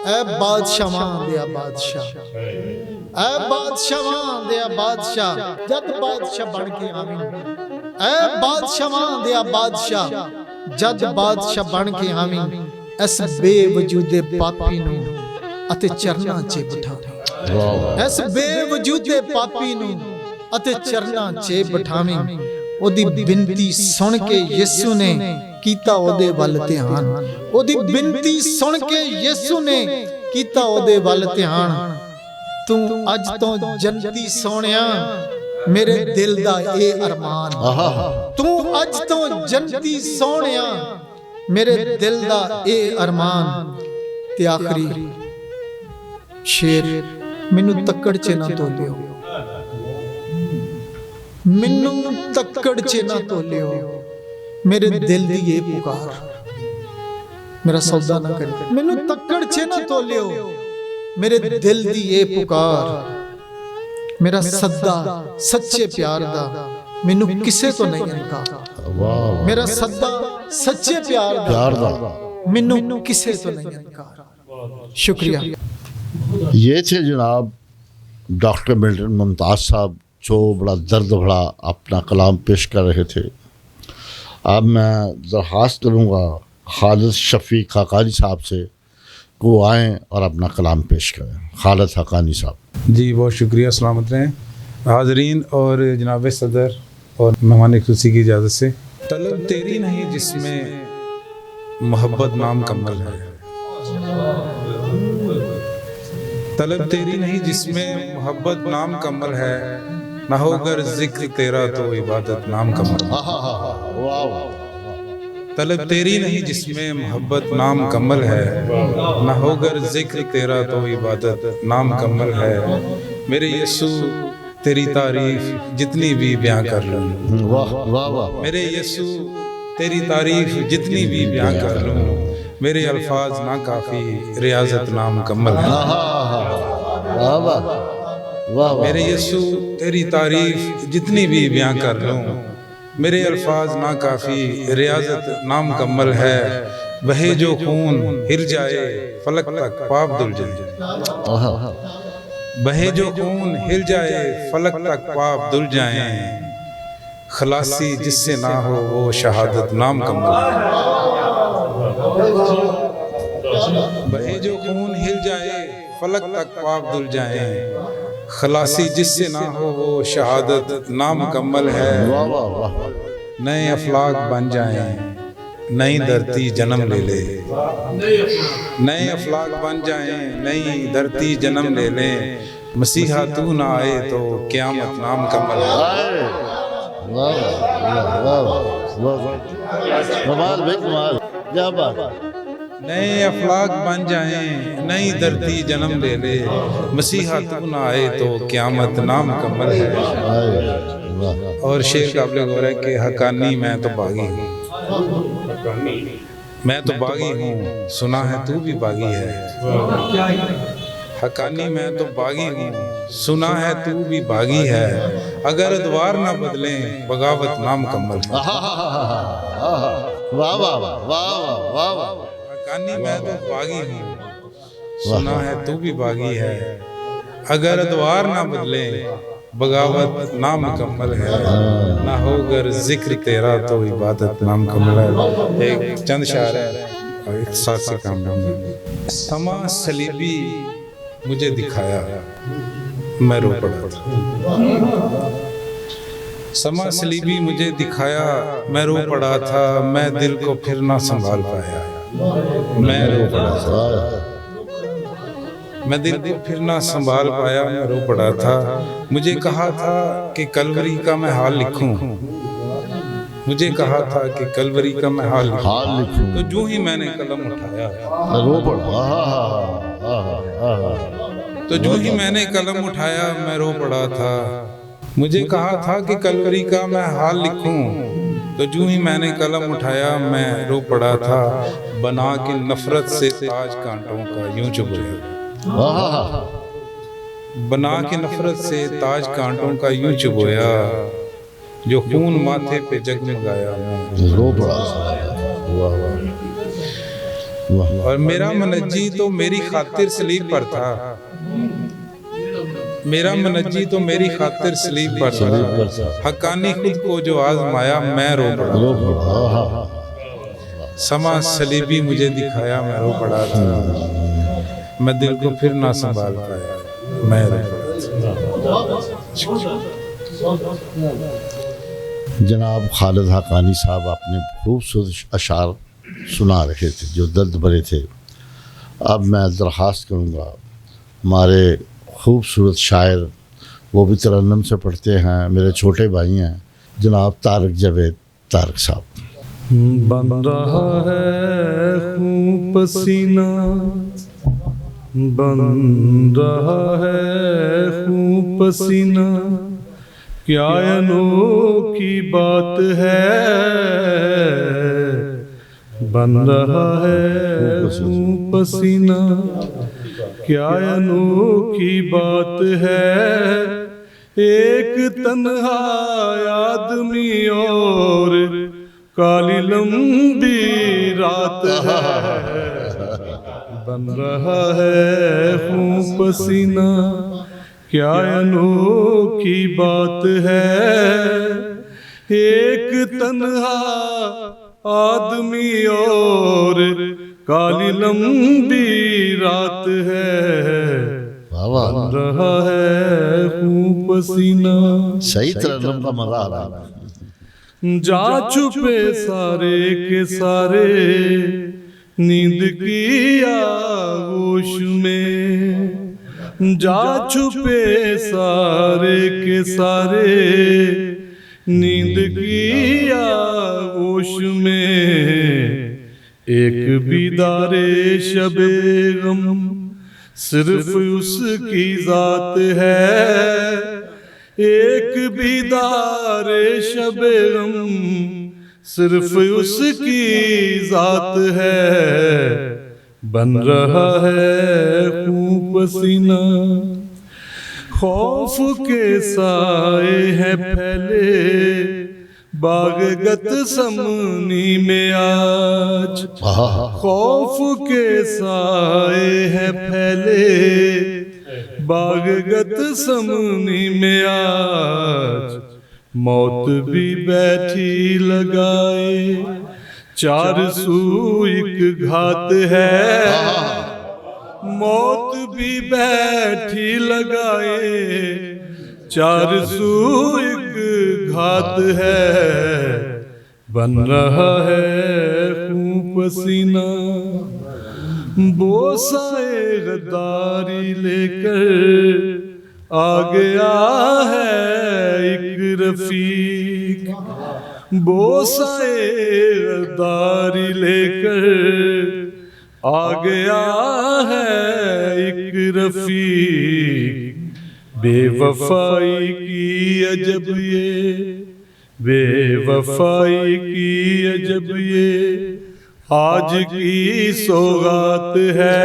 ਐ ਬਾਦਸ਼ਾਹਾਂ ਦੇ ਆ ਬਾਦਸ਼ਾਹ, ਐ ਬਾਦਸ਼ਾਹਾਂ ਦੇ ਆ ਬਾਦਸ਼ਾਹ, ਜਦ ਬਾਦਸ਼ਾਹ ਬਣ ਕੇ ਆਵੀਂ। ਐ ਬਾਦਸ਼ਾਹਾਂ ਦੇ ਆ ਬਾਦਸ਼ਾਹ, ਜਦ ਬਾਦਸ਼ਾਹ ਬਣ ਕੇ ਆਵੀਂ। ਇਸ ਬੇਵਜੂਦੇ ਪਾਪੀ ਨੂੰ ਅਤੇ ਚਰਨਾਂ 'ਚ ਬਿਠਾਵੀਂ। ਇਸ ਬੇਵਜੂਦੇ ਪਾਪੀ ਨੂੰ ਅਤੇ ਚਰਨਾਂ 'ਚ ਬਿਠਾਵੀਂ। ਉਹਦੀ ਬਿਨਤੀ ਸੁਣ ਕੇ ਯਿਸੂ ਨੇ ਕੀਤਾ ਉਹਦੇ ਵੱਲ ਧਿਆਨ। ਉਹਦੀ ਬਿਨਤੀ ਸੁਣ ਕੇ ਯਿਸੂ ਨੇ ਕੀਤਾ ਉਹਦੇ ਵੱਲ ਧਿਆਨ। ਤੂੰ ਅੱਜ ਤੋਂ ਜੰਨਤੀ ਸੋਹਣਿਆ ਮੇਰੇ ਦਿਲ ਦਾ ਇਹ ਅਰਮਾਨ। ਤੂੰ ਅੱਜ ਤੋਂ ਜੰਨਤੀ ਸੋਹਣਿਆ ਮੇਰੇ ਦਿਲ ਦਾ ਇਹ ਅਰਮਾਨ। ਤੇ ਆਖਰੀ ਸ਼ੇਰ, ਮੈਨੂੰ ਤੱਕੜ 'ਚ ਨਾ ਤੋਲਿਓ, ਮੈਨੂੰ ਤੱਕੜ 'ਚ ਨਾ ਤੋਲਿਓ, ਮੇਰੇ ਦਿਲ ਦੀ ਇਹ ਪੁਕਾਰ, ਮੇਰਾ ਸੌਦਾ ਨਾ ਕਰੀ। ਮੈਨੂੰ ਤੱਕੜ 'ਚ ਨਾ ਤੋਲਿਓ, ਮੇਰੇ ਦਿਲ ਦੀ ਇਹ ਪੁਕਾਰ, ਮੇਰਾ ਸੱਦਾ ਸੱਚੇ ਪਿਆਰ ਦਾ, ਮੈਨੂੰ ਕਿਸੇ ਤੋਂ ਨਹੀਂ ਇਨਕਾਰ। ਮੇਰਾ ਸੱਦਾ ਸੱਚੇ ਪਿਆਰ ਦਾ, ਮੈਨੂੰ किसी तो नहीं इनकार। शुक्रिया। ये थे जनाब डॉक्टर मिल्टन मुमताज़ साहब, जो बड़ा दर्द भरा अपना कलाम पेश कर रहे थे। अब मैं दरख्वास्त करूँगा खालिद शफीक हक़ानी साहब से को आएँ और अपना कलाम पेश करें। खालिद हक़ानी साहब। जी बहुत शुक्रिया, सलामत रहें हाज़रीन और जनाब सदर और मेहमान खुशी की इजाज़त से। तलब तेरी नहीं जिसमें मोहब्बत नाम कमल है, तलब तेरी नहीं जिसमें मोहब्बत नाम कमल है, ना होगर जिक्र तेरा तो इबादत नाम कमल है। तलब तेरी नहीं जिसमें मोहब्बत नाम कमल है, ना होगर जिक्र तेरा तो इबादत नाम कमल है। मेरे यीशु तेरी तारीफ जितनी भी बयां कर लूं, मेरे यीशु तेरी तारीफ जितनी भी बयां कर लूं, मेरे अल्फाज ना काफ़ी रियाजत नाम कमल है। मेरे यीशु तेरी तारीफ जितनी भी बयां कर लूं, मेरे अल्फाज ना काफ़ी रियाजत नाम कमल है। बहे जो खून हिल जाए फलक तक पाप धुल जाए, बहे जो खून हिल जाए फलक तक पाप धुल जाए, खलासी जिससे ना हो वो शहादत नाम कमल है। बहे जो खून हिल जाए फलक तक पाप धुल जाए, खलासी जिससे ना हो वो शहादत नाम कमल है। नए अफलाक बन जाए नई धरती जन्म ले ले, नए अफलाक बन जाए नई धरती जन्म ले ले, मसीहा तू ना आए तो क़यामत नाम कमल है। नए अफलाक बन जाए नई धरती जन्म ले ले, मसीहा तू ना आए तो क़यामत नाम कमल है। और शेर काबिल गौर है कि हकानी मैं तो बागी हूँ, मैं तो बागी हूँ, सुना है तू भी बागी है। हकानी मैं तो बागी हूँ, सुना है तू भी बागी है, अगर अदवार ना बदलें बगावत नाम कमल है। हकानी मैं तो बागी हूँ, सुना है तू भी बागी है, अगर अदवार ना बदलें बगावत नाम कमल है, ना होगर जिक्र तेरा तो इबादत नाम कमल है। एक चंद शायर है और एक साथ से काम है। समा सलीबी मुझे दिखाया मैं रो पड़ा था, समा सलीबी मुझे दिखाया मैं रो पड़ा था, मैं दिल को फिर ना संभाल पाया, मैं रो पड़ा था, मैं दिल को फिर ना संभाल पाया, मैं रो पड़ा था। मुझे कहा था कि कलवरी का मैं हाल लिखूं, मुझे कहा था कि कलवरी का मैं हाल लिखूं, तो जो ही मैंने कलम उठाया रो पड़ा, तो जो ही मैंने कलम उठाया मैं रो पड़ा था। मुझे कहा था कि कलवरी का मैं हाल लिखूं, तो जो ही मैंने कलम उठाया मैं रो पड़ा था। बना के नफरत से ताज कांटों का यूं चुभोया, बना के नफरत से ताज कांटों का यूं चुभोया, जो खून माथे पे जगमगाया मैं रो पड़ा। और मेरा मनज्जी तो मेरी खातिर सलीब पर था, मेरा मनज्जी तो मेरी खातिर सलीब पर था। हकानी खुद को जो आजमाया मैं रो पड़ा, समा सलीबी मुझे दिखाया मैं रो पड़ा था, मैं दिल को फिर ना संभाल पाया मैं रो पड़ा था। जनाब खालिद हाकानी साहब अपने खूबसूरत अशार सुना रहे थे जो दर्द भरे थे। अब मैं दरख्वास्त करूँगा हमारे खूबसूरत शायर, वो भी तरन्नुम से पढ़ते हैं, मेरे छोटे भाई हैं, जनाब तारक जावेद तारक साहब। बन रहा है खून पसीना, बन रहा है खून पसीना, क्या अनोखी बात है। बन रहा है खून पसीना, क्या अनोखी बात है। एक तन्हा आदमी और काली लंबी रात है। बन रहा है खून पसीना, क्या अनोखी बात है। एक तन्हा आदमी और काली लंबी रात है। बन रहा है खून पसीना। सही तरन्नुम का मजा आ रहा है। जा छुपे सारे के सारे नींद की आगोश में। जा छुपे सारे के सारे नींद की आगोश में। एक बीदारे शबे गम सिर्फ उसकी जात है। एक बीदारे शबे गम सिर्फ उसकी जात है। बन रहा है खून पसीना, खौफ के साए हैं फैले बागगत समनी में आज। खौफ के साए हैं फैले बागगत समनी में आज। मौत भी बैठी लगाए चार सू एक घात है। मौत भी बैठी लगाए चार सू एक घात है। बन रहा है खून पसीना, बोसाए गद्दारी लेकर आ गया है एक रफीक। बोसाए गद्दारी लेकर आ गया है एक रफीक। बेवफाई की अजब ये, बेवफाई की अजब ये आज की सौगात है।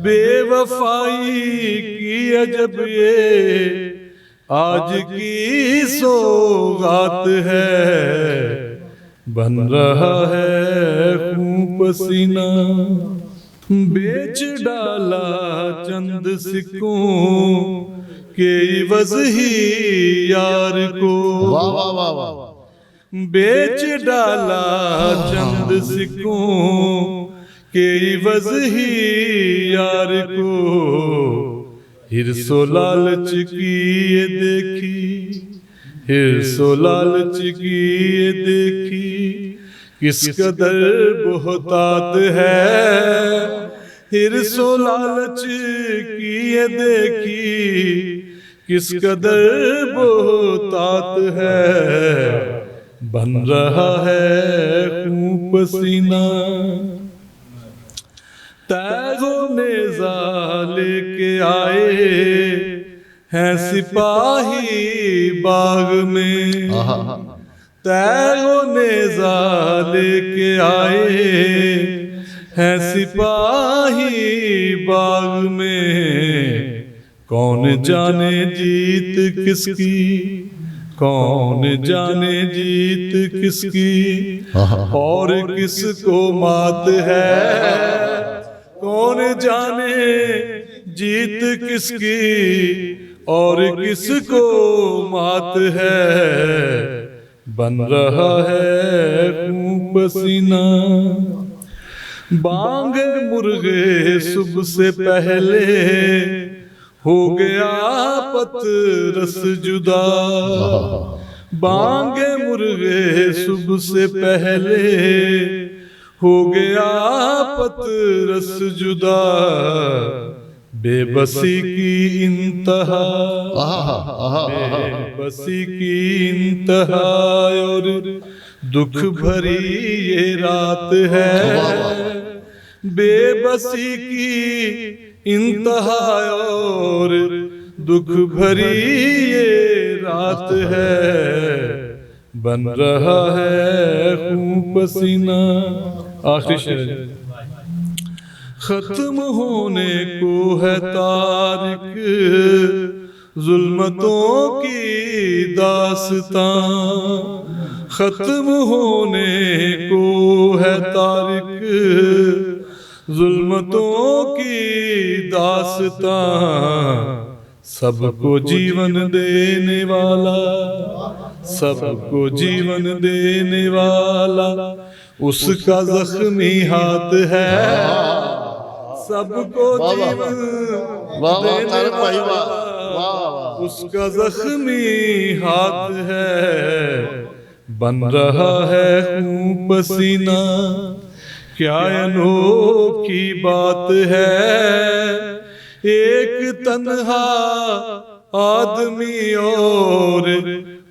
बेवफाई की अजब ये आज की सौगात है। बन रहा है खून पसीना, बेच डाला चंद सिक्कों के इवज़ ही यार को। वाह वाह वाह वाह। बेच डाला चंद सिक्कों के इवज़ ही यार को। हिर्सो लालच की ये देखी, हिर्सो लालच की ये देखी किस कदर बहुतात है। हिर्सो लालच की ये देखी किस कदर बहुतात है। बन रहा है खून पसीना, तैगों नेज़ा लेके आए हैं सिपाही बाग में। तैगों नेज़ा लेके आए हैं सिपाही बाग में। कौन जाने जीत किसकी, कौन जाने जीत किसकी और किसको मात है। कौन जाने जीत किसकी और किसको मात है। बन रहा है खून पसीना, बांग मुर्गे सुबह से पहले हो गया पतरस जुदा। बांगे मुर्गे सुबह से पहले, हो गया पतरस जुदा, बेबसी की इंतहा, बेबसी की इंतहा और दुख भरी ये रात है, बेबसी की इंतहा और दुख भरी ये रात है, बन रहा है खून पसीना। आखिरी शेर, खत्म होने को है तारिक जुल्मतों की दास्तां, खत्म होने को है तारिक जुल्मतों की दास्तां, सबको जीवन देने वाला, सबको जीवन देने वाला उसका जख्मी हाथ है, सबको जीवन देने वाला उसका जख्मी हाथ है, बन रहा है खून पसीना। क्या अनोखी बात है, एक तन्हा आदमी और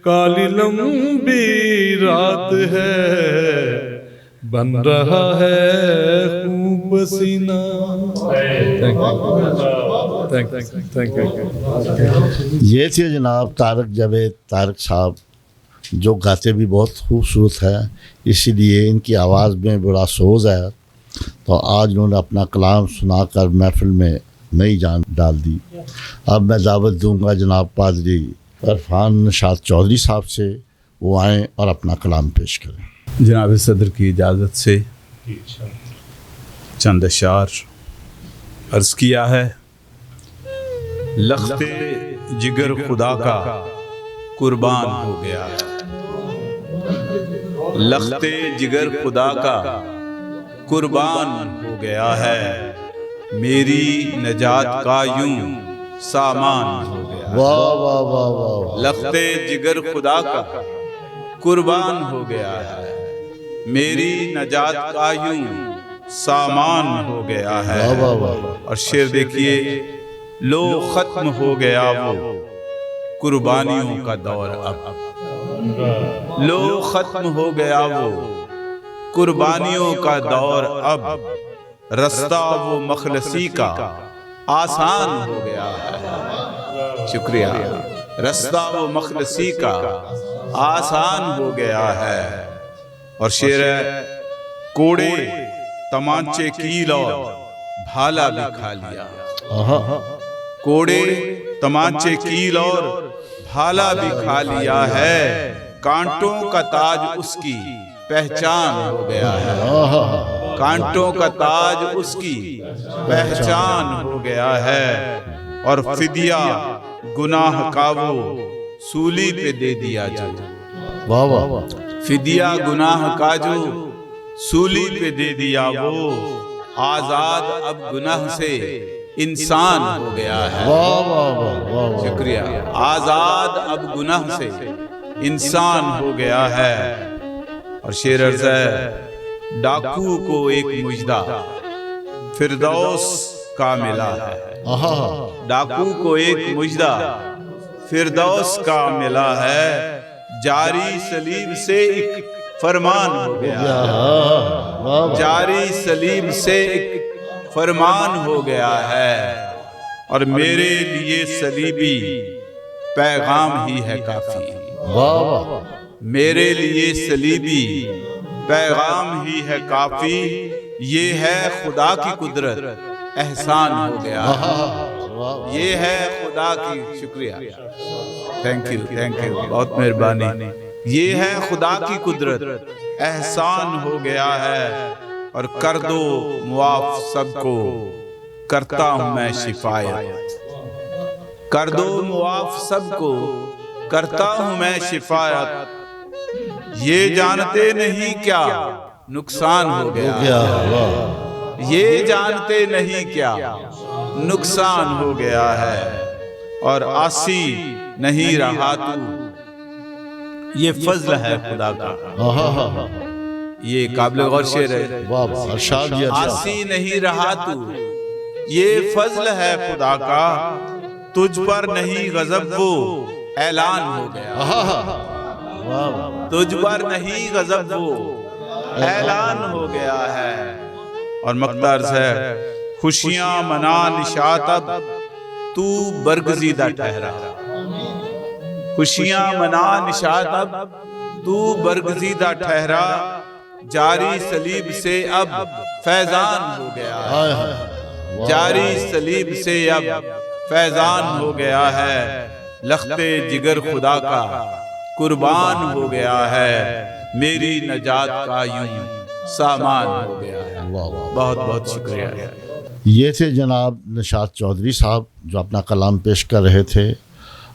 काली लंबी रात है, बन रहा है खून पसीना। Thank you. ये थे जनाब तारक जावेद तारक साहब, जो गाते भी बहुत खूबसूरत है, इसीलिए इनकी आवाज़ में बड़ा सोज है। तो आज उन्होंने अपना कलाम सुनाकर महफिल में नई जान डाल दी। अब मैं दावत दूंगा जनाब पादरी इरफान नशाद चौधरी साहब से, वो आएँ और अपना कलाम पेश करें। जनाब सदर की इजाज़त से चंद अशार अर्ज़ किया है। लख्ते जिगर खुदा का कुर्बान हो गया है, लख्ते जिगर खुदा का कुर्बान हो गया है, मेरी नजात का यूं सामान हो गया है। वाह वाह वाह वाह। लख्ते जिगर खुदा का कुर्बान हो गया है, मेरी नजात का यूं सामान हो गया है। वाह वाह वाह। और शेर देखिए, लो खत्म हो गया वो कुर्बानियों का दौर अब, लो खत्म हो गया वो कुर्बानियों का दौर अब, रास्ता वो मखलसी का आसान हो गया है। शुक्रिया। रास्ता वो मखलसी का आसान हो गया है। और शेर है, कोड़े तमांचे कील और भाला भी खा लिया, कोड़े तमांचे कील और भाला भी खा लिया है, कांटों का ताज उसकी पहचान हो गया है, कांटों का ताज उसकी पहचान हो गया है। और फिदिया गुनाह का वो सूली पे दे दिया जो, वाह वाह। फिदिया गुनाह का जो सूली पे दे दिया वो, आजाद अब गुनाह से इंसान हो गया है। वाह वाह वाह। शुक्रिया। आजाद अब गुनाह से इंसान हो गया है। और शेर अर्ज़ है, डाकू को एक मुजदा फिरदौस का मिला है, डाकू को एक मुजदा फिरदौस का मिला है, जारी सलीब से एक फरमान हो गया है, जारी सलीब से एक फरमान हो गया है। और मेरे लिए सलीबी पैगाम ही है काफी, मेरे लिए सलीबी पैगाम ही है काफी, ये है खुदा की कुदरत एहसान हो गया, ये है खुदा की। शुक्रिया, थैंक यू, बहुत मेहरबानी। ये है खुदा की कुदरत एहसान हो गया है। और कर दो मुआफ सबको, करता हूं मैं शिफायत, कर दो मुआफ सबको, करता हूं मैं शिफायत, ये जानते नहीं क्या नुकसान हो गया, ये जानते नहीं क्या नुकसान हो गया है। और आसी नहीं रहा तू, ये फजल है खुदा का। आहा, ये काबिल गौर शेर है। वाह वाह, अरशाद जी अरशाद। आसी नहीं रहा तू, ये फजल है खुदा का, तुझ पर नहीं गजब वो ऐलान हो गया। आहा, वाह वाह, तुझ पर नहीं गजब वो ऐलान हो गया है। और मकता है, खुशियां मना निशात अब तू बरगजीदा ठहरा। खुशियां मना निशात अब तू बरगजीदा ठहरा, जारी सलीब से अब फैजान हो गया है। जारी सलीब से अब फैजान हो गया है, लख्ते जिगर खुदा का कुर्बान हो गया है, मेरी नजात का यूं सामान हो गया है। बहुत बहुत शुक्रिया। ये थे जनाब निशात चौधरी साहब जो अपना कलाम पेश कर रहे थे।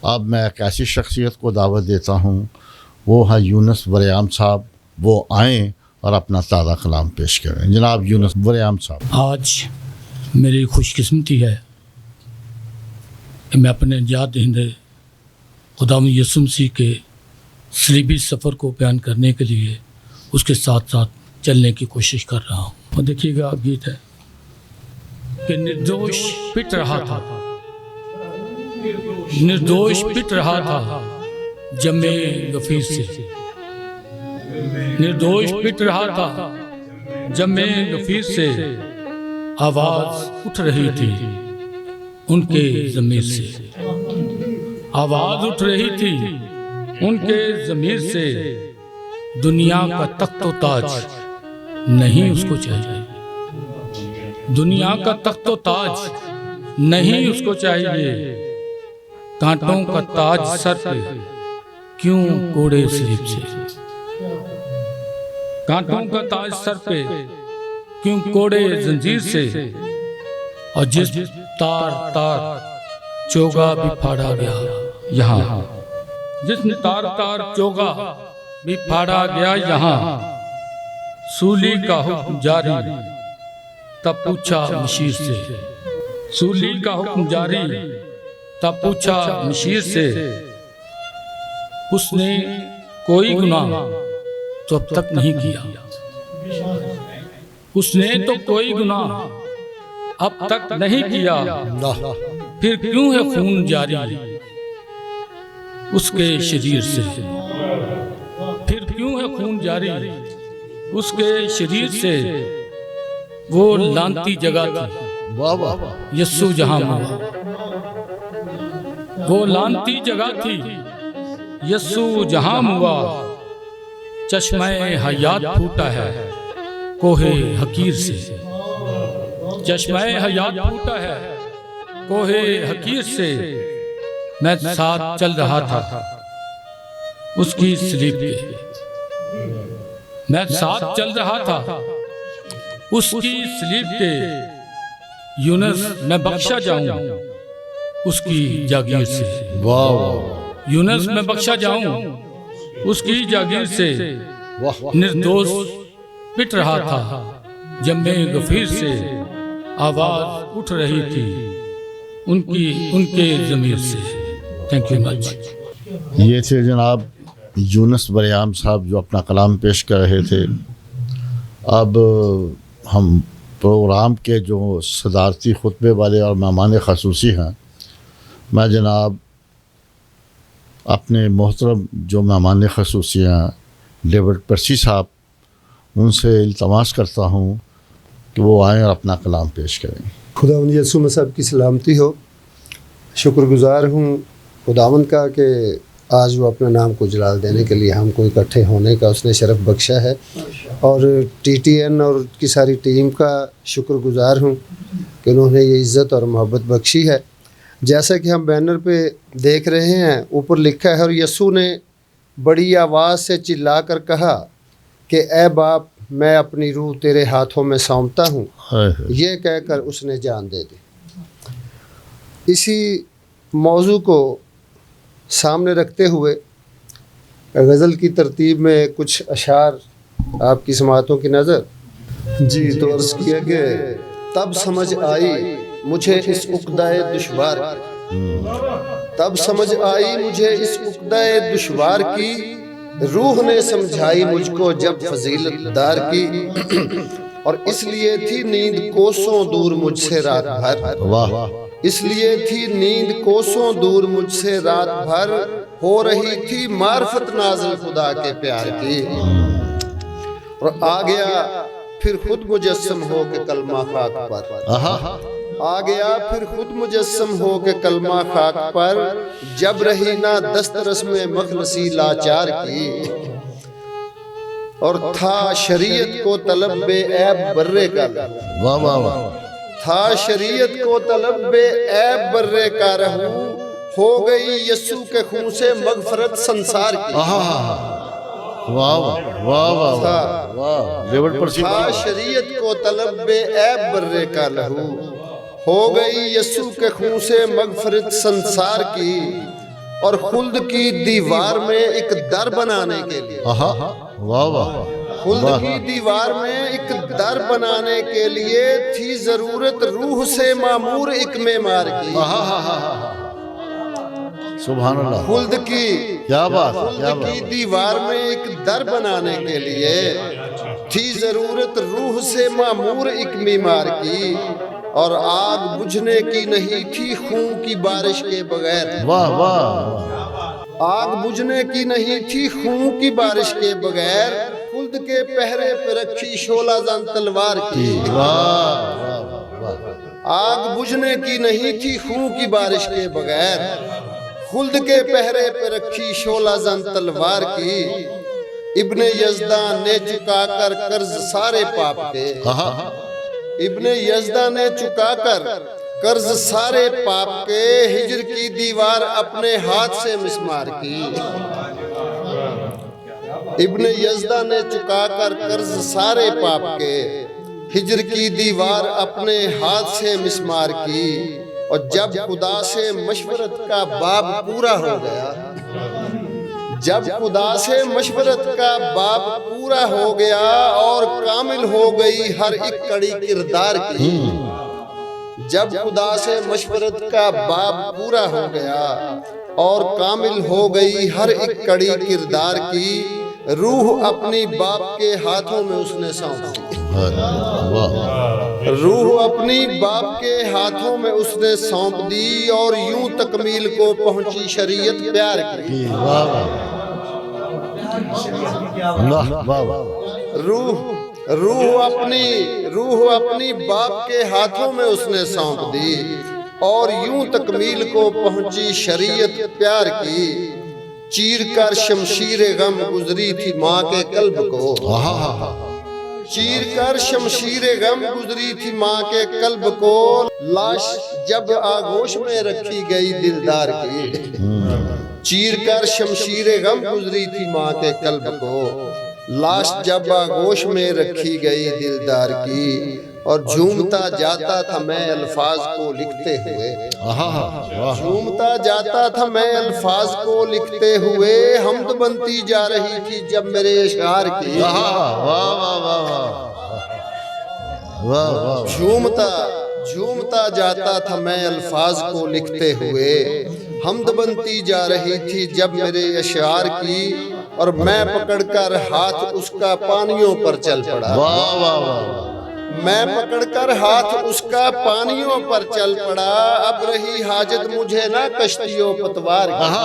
अब मैं एक ऐसी शख्सियत को दावत देता हूँ, वो है यूनुस वरियाम साहब। वो आएँ और अपना ताज़ा कलाम पेश करें। जनाब यूनुस वरियाम साहब। आज मेरी खुशकिस्मती है कि मैं अपने निजात दहिंदे खुदावंद यीशु मसीह के सलीबी सफ़र को बयान करने के लिए उसके साथ साथ चलने की कोशिश कर रहा हूँ। और देखिएगा गीत है कि निर्दोष पिट रहा था, निर्दोष पिट रहा था जमे गफीर से, निर्दोष पिट रहा था जमे गफीर से, आवाज उठ रही थी उनके ज़मीर से, आवाज उठ रही थी उनके ज़मीर से, दुनिया का तख्त व ताज नहीं उसको चाहिए, दुनिया का तख्त व ताज नहीं उसको चाहिए, कांटों का ताज सर पे क्यों कोड़े सलीब से, कांटों का ताज सर पे क्यों कोड़े जंजीर से, और जिस तार तार चोगा भी फाड़ा गया यहाँ, जिसने तार तार चोगा भी फाड़ा गया यहाँ, सूली का हुक्म जारी तब पूछा मशीर से, सूली का हुक्म जारी तब पूछा मशीर से, उसने कोई गुनाह तो अब तक नहीं किया, उसने तो कोई गुनाह अब तक नहीं किया, फिर क्यों है खून जारी उसके शरीर से, फिर क्यों है खून जारी उसके शरीर से, वो लांती जगह थी यस्सु जहां हुआ, वो लांती जगह थी यस्सु जहां हुआ, चश्मे हयात फूटा है कोहे हकीर से, चश्मे हयात फूटा है कोहे हकीर से, मैं साथ चल रहा था उसकी स्लीप के, मैं साथ चल रहा था उसकी स्लीप के, यूनुस मैं बख्शा जाऊं उसकी जागीर से, वाह यूनुस मैं बख्शा जाऊं उसकी जागीर से, निर्दोष पिट रहा था जम्मे गफीर से, आवाज उठ रही थी उनके ज़मीर से। Thank you much. ये थे जनाब यूनुस वरियाम साहब जो अपना कलाम पेश कर रहे थे। अब हम प्रोग्राम के जो सदारती खुतबे वाले और मेहमान ख़ुसूसी हैं, मैं जनाब अपने मोहतरम जो मेहमान ख़ुसूसी हैं डेविड पर्सी साहब, उनसे इल्तमास करता हूँ कि वो आएँ और अपना कलाम पेश करें। खुदावंद यीशु मसीह की सलामती हो। शुक्रगुज़ार हूँ खुदावंद का कि आज वो अपने नाम को जलाल देने के लिए हमको इकट्ठे होने का उसने शरफ़ बख्शा है, और TTN और उसकी सारी टीम का शुक्रगुज़ार हूँ कि उन्होंने ये इज़्ज़त और मोहब्बत बख्शी है। जैसा कि हम बैनर पे देख रहे हैं, ऊपर लिखा है, और यीशु ने बड़ी आवाज़ से चिल्ला कर कहा कि ए बाप, मैं अपनी रूह तेरे हाथों में सौंपता हूँ। ये कहकर उसने जान दे दी। इसी मौजू को सामने रखते हुए गज़ल की तरतीब में कुछ अशार आपकी समातों की नज़र। जी, तो अर्ज़ किया कि तब समझ आई मुझे इस उक़्दाए दुश्वार, तब समझ आई मुझे इस उक़्दाए दुश्वार की, रूह ने समझाई मुझको जब फजीलतदार की, और इसलिए थी नींद कोसों दूर मुझसे रात भर। वाह। इसलिए थी नींद कोसों दूर मुझसे रात भर, हो रही थी मार्फत नाज़िल खुदा के प्यार की। और आ गया फिर खुद मुजस्सम हो के कलमा खाक पर, आ गया फिर खुद मुजस्सम हो के कलमा खाक पर, जब रही ना दस्तरस में मखलसी लाचार की। और था शरीयत को तलब बे ऐब बर्रे का, वाह वाह वाह, था शरीयत को तलब बे ऐब बर्रे का रहू, हो गई यस्सु के खून से मगफरत संसार की। वाह वाह वाह वाह। था शरीयत को तलब बे ऐब बर्रे का लहू, हो गई यस्सु के खून से मगफरत संसार की। और खुल्द की दीवार में एक दर बनाने के लिए, वाह वाह, खुल्द की दीवार में एक दर बनाने के लिए थी जरूरत रूह से मामूर एक मेमार की। सुभान अल्लाह। खुल्द की क्या बात, खुल्द की दीवार में एक दर बनाने के लिए थी जरूरत रूह से मामूर एक मीमार की। और आग बुझने की नहीं थी खून की बारिश के बगैर, वाह वाह। आग बुझने की नहीं थी खून की बारिश के बगैर, खुल्द के पहरे पर रखी शोला जान तलवार की। आग बुझने की नहीं थी खून की बारिश के बगैर, खुल्द के पहरे पर रखी शोला जान तलवार की। इब्ने यज़दान ने चुका कर कर्ज सारे पाप के, इब्ने यज़दा ने चुका कर कर्ज सारे पाप के, हिजर की दीवार अपने हाथ से मिसमार की। इब्ने यज़दा ने चुका कर कर्ज सारे पाप के, हिजर की दीवार अपने हाथ से मिसमार की। और जब खुदा से मशवरत का बाब पूरा हो गया, जब खुदा से मशवरत का बाब पूरा हो गया, और कामिल हो गई हर एक कड़ी किरदार की। जब खुदा से मशवरत का बाब पूरा हो गया, और कामिल हो गई हर एक कड़ी किरदार की। रूह अपनी बाप के हाथों में उसने सौंप दी, रूह अपनी बाप के हाथों में उसने सौंप दी। और यूं तकमील को पहुंची शरीयत प्यार की। रूह अपनी बाप के हाथों में उसने सौंप दी। और यूं तकमील को पहुंची शरीयत प्यार की। चीर कर शमशीर गम गुजरी थी माँ के कल्ब को, चीर कर शमशीर गम गुजरी थी माँ के कल्ब को। लाश जब आगोश में रखी गई दिलदार की, चीर कर शमशीर गम गुजरी थी माँ के कल्ब को। लाश जब आगोश में रखी गई दिलदार की। और झूमता जाता था मैं अल्फाज को लिखते हुए, झूमता जाता था मैं अल्फाज को लिखते हुए। हमद बनती जा रही थी जब मेरे इशार की। झूमता जाता था मैं अल्फाज को लिखते हुए। हमद बनती जा रही थी जब मेरे अशार की। और मैं पकड़कर हाथ उसका पानियों पर चल पड़ा, मैं पकड़कर हाथ उसका पानियों पर चल पड़ा। अब रही हाजत मुझे ना कश्तियों पतवार की।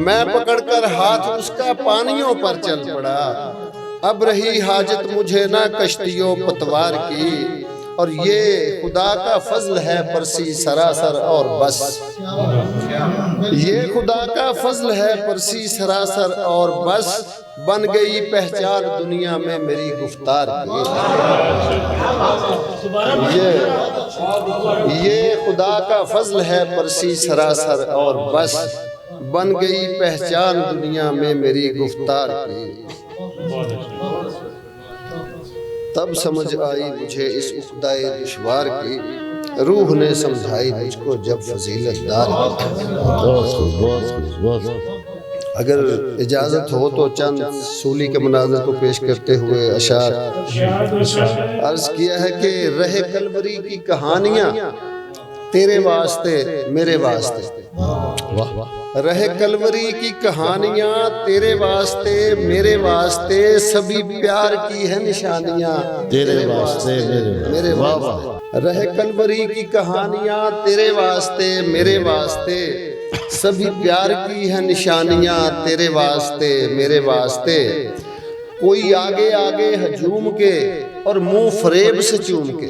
मैं पकड़कर हाथ उसका पानियों पर चल पड़ा। अब रही हाजत मुझे ना कश्तियों पतवार की। और ये खुदा का फजल है परसी सरासर और बस, ये खुदा का फजल है परसी सरासर और बस। बन गई पहचान दुनिया में मेरी गुफ्तार की। ये खुदा का फजल है परसी सरासर और बस। बन गई पहचान दुनिया में मेरी गुफ्तार की। तब समझ आई मुझे इस उक़्दाए दुश्वार की। रूह ने समझाई मुझको जब फजीलतदार। अगर इजाज़त हो तो चंद सूली के मनाज़र को पेश करते हुए अशार अर्ज़ किया है कि रहे कलवरी की कहानियाँ तेरे वास्ते मेरे वास्ते, वाह वाह। रहे कलवरी की कहानियां तेरे वास्ते मेरे वास्ते, सभी प्यार की है निशानियां तेरे वास्ते मेरे वाह वाह। रहे कलवरी की कहानियां तेरे वास्ते मेरे वास्ते, सभी प्यार की है निशानियां तेरे वास्ते मेरे वास्ते। कोई आगे आगे हजूम के और मुंह फरेब से चूम के,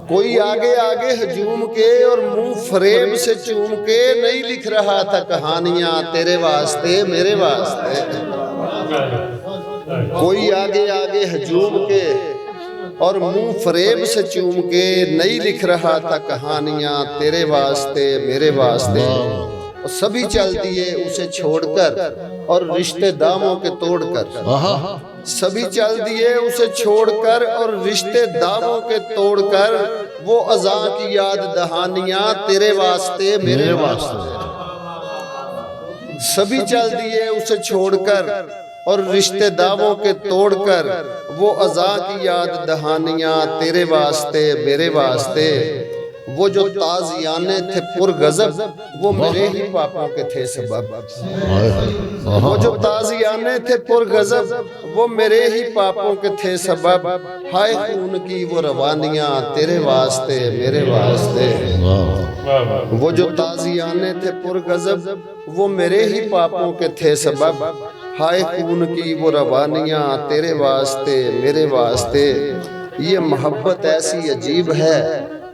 कोई आगे आगे हजूम के और मुंह फरेब से चूम के, नहीं लिख रहा था कहानियां तेरे वास्ते मेरे वास्ते। कोई आगे आगे हजूम के और मुंह फरेब से चूम के, नहीं लिख रहा था कहानियां तेरे वास्ते मेरे वास्ते। और सभी चल दिए उसे छोड़कर और रिश्ते दामों के तोड़कर, सभी चल दिए उसे छोड़कर और रिश्ते दामों के तोड़कर, वो अज़ा की याद दहानियां तेरे वास्ते मेरे वास्ते। सभी चल दिए उसे छोड़कर और रिश्ते दावों के तोड़कर, वो अज़ा की याद दहानियां तेरे वास्ते मेरे वास्ते। वो जो ताज़ियाने थे पुरगज़ब, वो मेरे ही पापों के थे सबब। वो जो ताज़ियाने थे पुरगज़ब, वो मेरे ही पापों के थे सबब। हाय खून की वो रवानियां तेरे वास्ते मेरे वास्ते। वो जो ताज़ियाने थे पुरगज़ब, वो मेरे ही पापों के थे सबब। हाय खून की वो रवानियां तेरे वास्ते मेरे वास्ते। ये मोहब्बत ऐसी अजीब है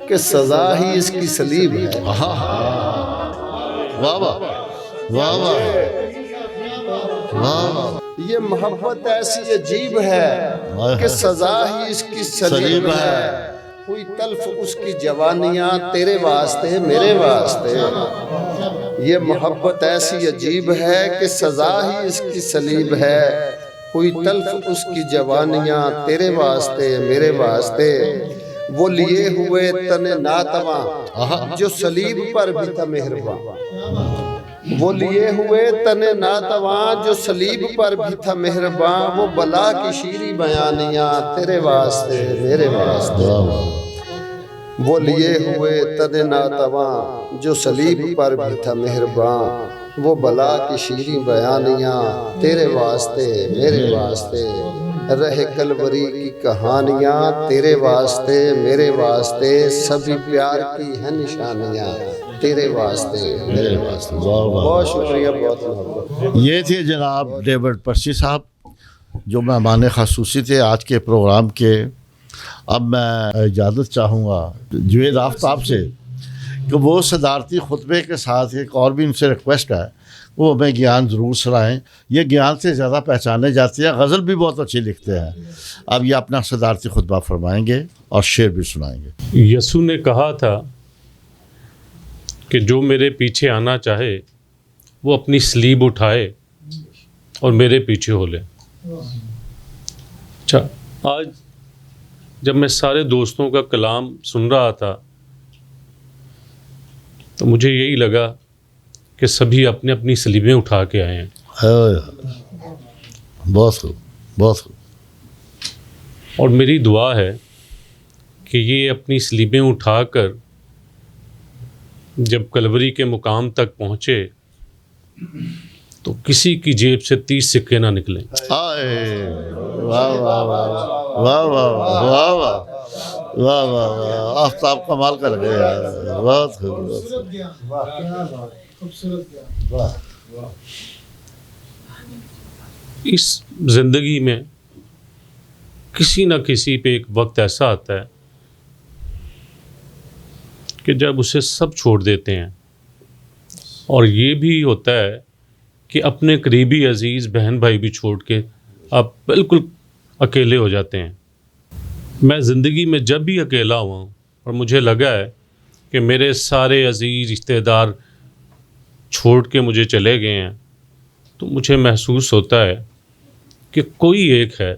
कि सजा ही इसकी सलीब है। वाह वाह वाह वाह। ये मोहब्बत ऐसी अजीब है कि सजा ही इसकी सलीब है। कोई तल्फ उसकी जवानियां तेरे वास्ते मेरे वास्ते। ये मोहब्बत ऐसी अजीब है कि सजा ही इसकी सलीब है। कोई तल्फ उसकी जवानियां तेरे वास्ते मेरे वास्ते। वो लिए हुए तने नातवा जो सलीब पर भी था मेहरबान। वो लिए हुए तने नातवा जो सलीब पर भी था मेहरबान। वो बला की शीरी बयानियां तेरे वास्ते मेरे वास्ते। वो लिए हुए तने नातवा जो सलीब पर भी था मेहरबान। वो बला की शीरी बयानियां तेरे वास्ते मेरे वास्ते। रहे कलवरी की कहानियां तेरे वास्ते मेरे वास्ते। सभी प्यार की है निशानियां तेरे वास्ते मेरे वास्ते। बहुत शुक्रिया, बहुत मोहब्बत। ये थे जनाब डेविड पर्सी साहब, जो मेहमान ख़ुसूसी थे आज के प्रोग्राम के। अब मैं इजाज़त चाहूँगा जुवेद आफ्ताब से कि वो सदारती खुतबे के साथ एक और भी उनसे रिक्वेस्ट है, वो हमें ज्ञान ज़रूर सुनाएं। ये ज्ञान से ज़्यादा पहचाने जाते हैं, गज़ल भी बहुत अच्छी लिखते हैं। अब ये अपना सदारती खुतबा फरमाएंगे और शेर भी सुनाएंगे। यसू ने कहा था कि जो मेरे पीछे आना चाहे वो अपनी स्लीब उठाए और मेरे पीछे हो ले। अच्छा, आज जब मैं सारे दोस्तों का कलाम सुन रहा था तो मुझे यही लगा कि सभी अपने अपनी स्लीबें उठा के आए हैं। बहुत खूब, बहुत खूब। और मेरी दुआ है कि ये अपनी स्लीबें उठाकर जब कलवरी के मुकाम तक पहुँचे तो किसी की जेब से 30 सिक्के ना निकलें। वाह वाह वाह वाह वाह वाह वाह वाह वाह। आफ्ताब कमाल कर गए यार, बहुत खूबसूरत। इस ज़िंदगी में किसी न किसी पे एक वक्त ऐसा आता है कि जब उसे सब छोड़ देते हैं, और ये भी होता है कि अपने करीबी अजीज़ बहन भाई भी छोड़ के आप बिल्कुल अकेले हो जाते हैं। मैं ज़िंदगी में जब भी अकेला हुआ हूँ और मुझे लगा है कि मेरे सारे अजीज़ रिश्तेदार छोड़ के मुझे चले गए हैं, तो मुझे महसूस होता है कि कोई एक है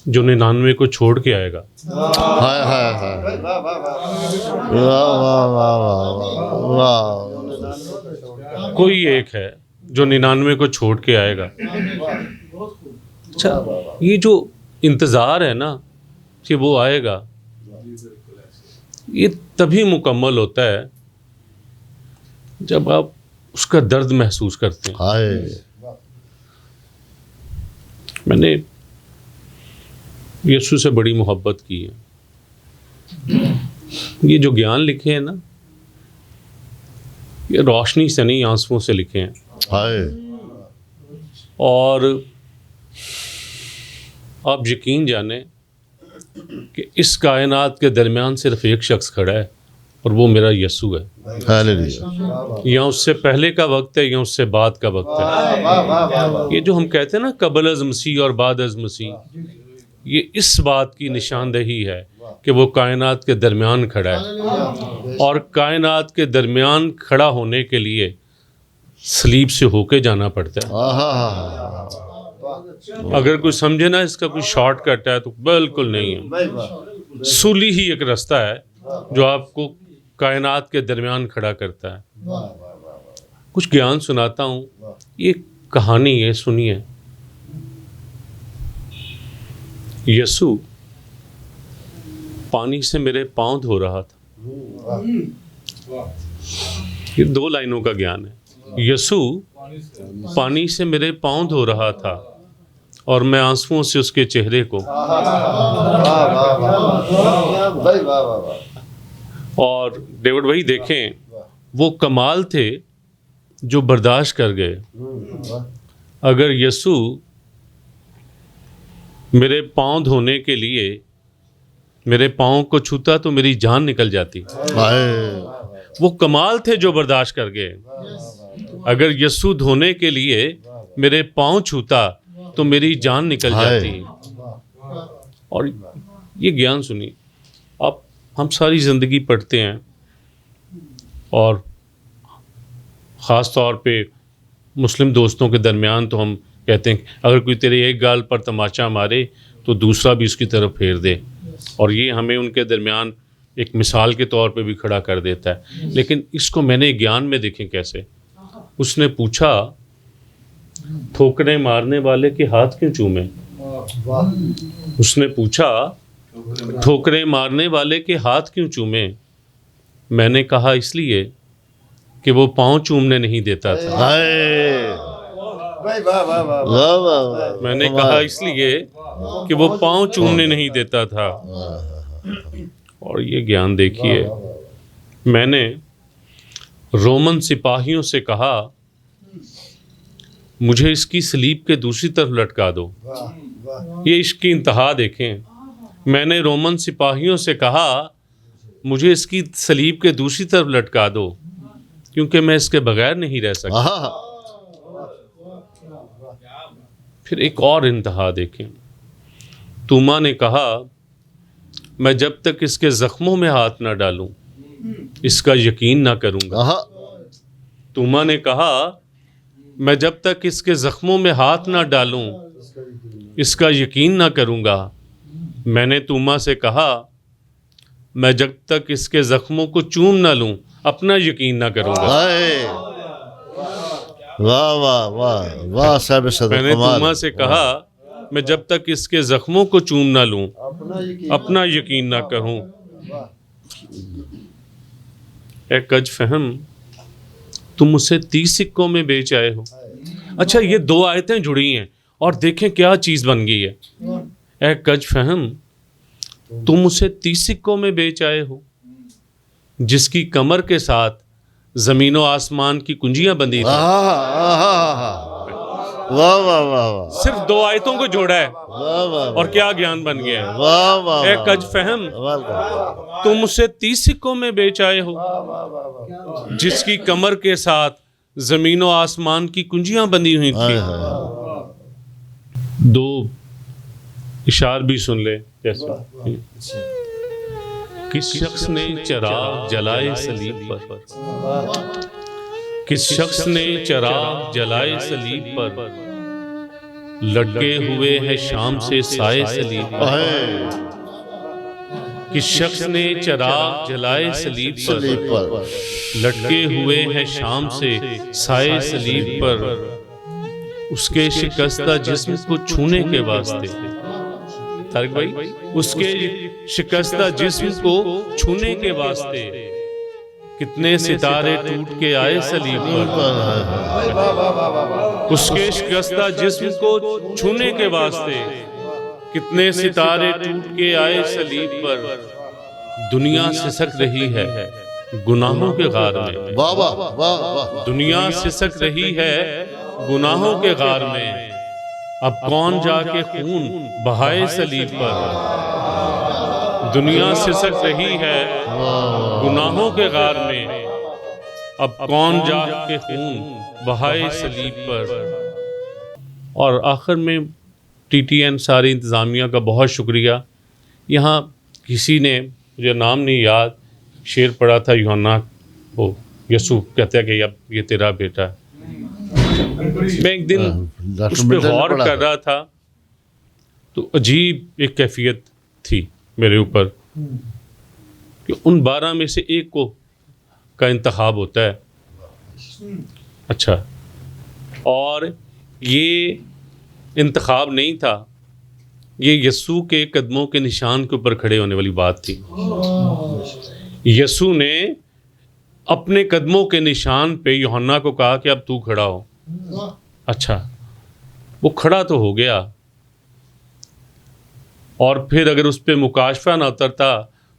जो 99 को छोड़ के आएगा। हाय हाय हाय, वाह वाह वाह वाह। कोई एक है जो 99 को छोड़ के आएगा। अच्छा, ये जो इंतज़ार है ना कि वो आएगा, ये तभी मुकम्मल होता है जब आप उसका दर्द महसूस करते हैं। हाय मैंने यीशु से बड़ी मोहब्बत की है। ये जो ज्ञान लिखे हैं ना, ये रोशनी से नहीं आंसुओं से लिखे हैं। हाय और आप यकीन जाने कि इस कायनात के दरमियान सिर्फ एक शख्स खड़ा है और वो मेरा यीशु है। हालेलुया। या उससे पहले का वक्त है या उससे बाद का वक्त है। ये जो हम कहते हैं ना कबल अज़ मसीह और बाद अज़ मसीह, ये इस बात की निशानदेही है कि वो कायनात के दरमियान खड़ा है। और कायनात के दरमियान खड़ा होने के लिए सलीब से होके जाना पड़ता है। अगर कोई समझे ना इसका कोई शॉर्टकट है तो बिल्कुल नहीं है। सूली ही एक रास्ता है जो आपको कायनात के दरमियान खड़ा करता है। कुछ ज्ञान सुनाता हूँ, ये कहानी है, सुनिए। यीशु पानी से मेरे पाँव धो रहा था। ये 2 लाइनों का ज्ञान है। यीशु पानी से मेरे पाँव धो रहा था और मैं आंसुओं से उसके चेहरे को, और डेविड भाई देखें, वो कमाल थे जो बर्दाश्त कर गए। अगर यीशु मेरे पाँव धोने के लिए मेरे पाँव को छूता तो मेरी जान निकल जाती। वो कमाल थे जो बर्दाश्त कर गए। अगर यीशु धोने के लिए मेरे पाँव छूता तो मेरी जान निकल जाती। और ये ज्ञान सुनिए, आप हम सारी ज़िंदगी पढ़ते हैं और ख़ास तौर पे मुस्लिम दोस्तों के दरमियान तो हम कहते हैं अगर कोई तेरे एक गाल पर तमाचा मारे तो दूसरा भी उसकी तरफ फेर दे, और ये हमें उनके दरमियान एक मिसाल के तौर पे भी खड़ा कर देता है। लेकिन इसको मैंने ज्ञान में देखें कैसे। उसने पूछा, ठोकरें मारने वाले के हाथ क्यों चूमे? उसने पूछा, ठोकरें मारने वाले के हाथ क्यों चूमे? मैंने कहा इसलिए कि वो पाँव चूमने नहीं देता था। मैंने कहा इसलिए कि वो पाँव चूमने नहीं देता था। और ये ज्ञान देखिए, मैंने रोमन सिपाहियों से कहा मुझे इसकी सलीब के दूसरी तरफ लटका दो। ये इश्क की इंतहा देखें। मैंने रोमन सिपाहियों से कहा मुझे इसकी सलीब के दूसरी तरफ लटका दो क्योंकि मैं इसके बगैर नहीं रह सकता। फिर एक और इंतहा देखें। तूमा ने कहा मैं जब तक इसके ज़ख्मों में हाथ ना डालूं इसका यकीन ना करूंगा। तूमा ने कहा मैं जब तक इसके ज़ख्मों में हाथ ना डालूं इसका यकीन ना करूंगा। मैंने तूमा से कहा मैं जब तक इसके ज़ख्मों को चूम ना लूं अपना यकीन ना करूंगा। वाह वाह वाह वाह साहब सदर। मैंने तूमा से कहा मैं जब तक इसके ज़ख्मों को चूम ना लूं अपना यकीन ना करूं। ए कज फहम, तुम उसे 30 सिक्कों में बेच आए हो। अच्छा, ये 2 आयतें जुड़ी हैं और देखें क्या चीज़ बन गई है। ए कज फहम, तुम उसे 30 सिक्कों में बेच आए हो जिसकी कमर के साथ ज़मीन व आसमान की कुंजियां बंधी थी। वाह वाह वाह। सिर्फ 2 आयतों को जोड़ा है और क्या ज्ञान बन गया है। वाह वाह। ए कज फहम, तुम उसे 30 सिक्कों में बेच आए हो जिसकी कमर के साथ ज़मीन व आसमान की कुंजियां बंधी हुई थी। 2 इशार भी सुन ले। जैसे किस शख्स ने चिराग जलाए सलीब पर, किस शख्स ने चिराग जलाए सलीब पर, लटके हुए है शाम से साए सलीब पर। किस शख्स ने चिराग जलाए सलीब पर, लटके हुए है शाम से साए सलीब पर, उसके शिकस्ता जिस्म को छूने के वास्ते। तारिक भाई, उसके शिकस्ता जिस्म को छूने के वास्ते कितने सितारे टूट के आए सलीब पर, उसके शिकस्ता जिस्म को छूने के वास्ते कितने सितारे टूट के आए सलीब पर। दुनिया सिसक रही है गुनाहों के गार में, वाह वाह वाह वाह, दुनिया सिसक रही है गुनाहों के गार में। अब कौन जाके खून बहाए सलीब पर, दुनिया सिसक रही है गुनाहों के गार में। अब कौन जाके खून बहाए सलीब पर। और आखिर में TTN सारी इंतज़ामिया का बहुत शुक्रिया। यहाँ किसी ने, मुझे नाम नहीं याद, शेर पढ़ा था यूहन्ना को, यसू कहता है कि अब ये तेरा बेटा है। मैं एक दिन उस पर गौर कर रहा था तो अजीब एक कैफियत थी मेरे ऊपर कि उन 12 में से एक को का इंतखाब होता है। अच्छा, और ये इंतखाब नहीं था, ये यसू के कदमों के निशान के ऊपर खड़े होने वाली बात थी। यसू ने अपने कदमों के निशान पे यूहन्ना को कहा कि अब तू खड़ा हो। अच्छा, वो खड़ा तो हो गया, और फिर अगर उस पर मुकाशफा ना उतरता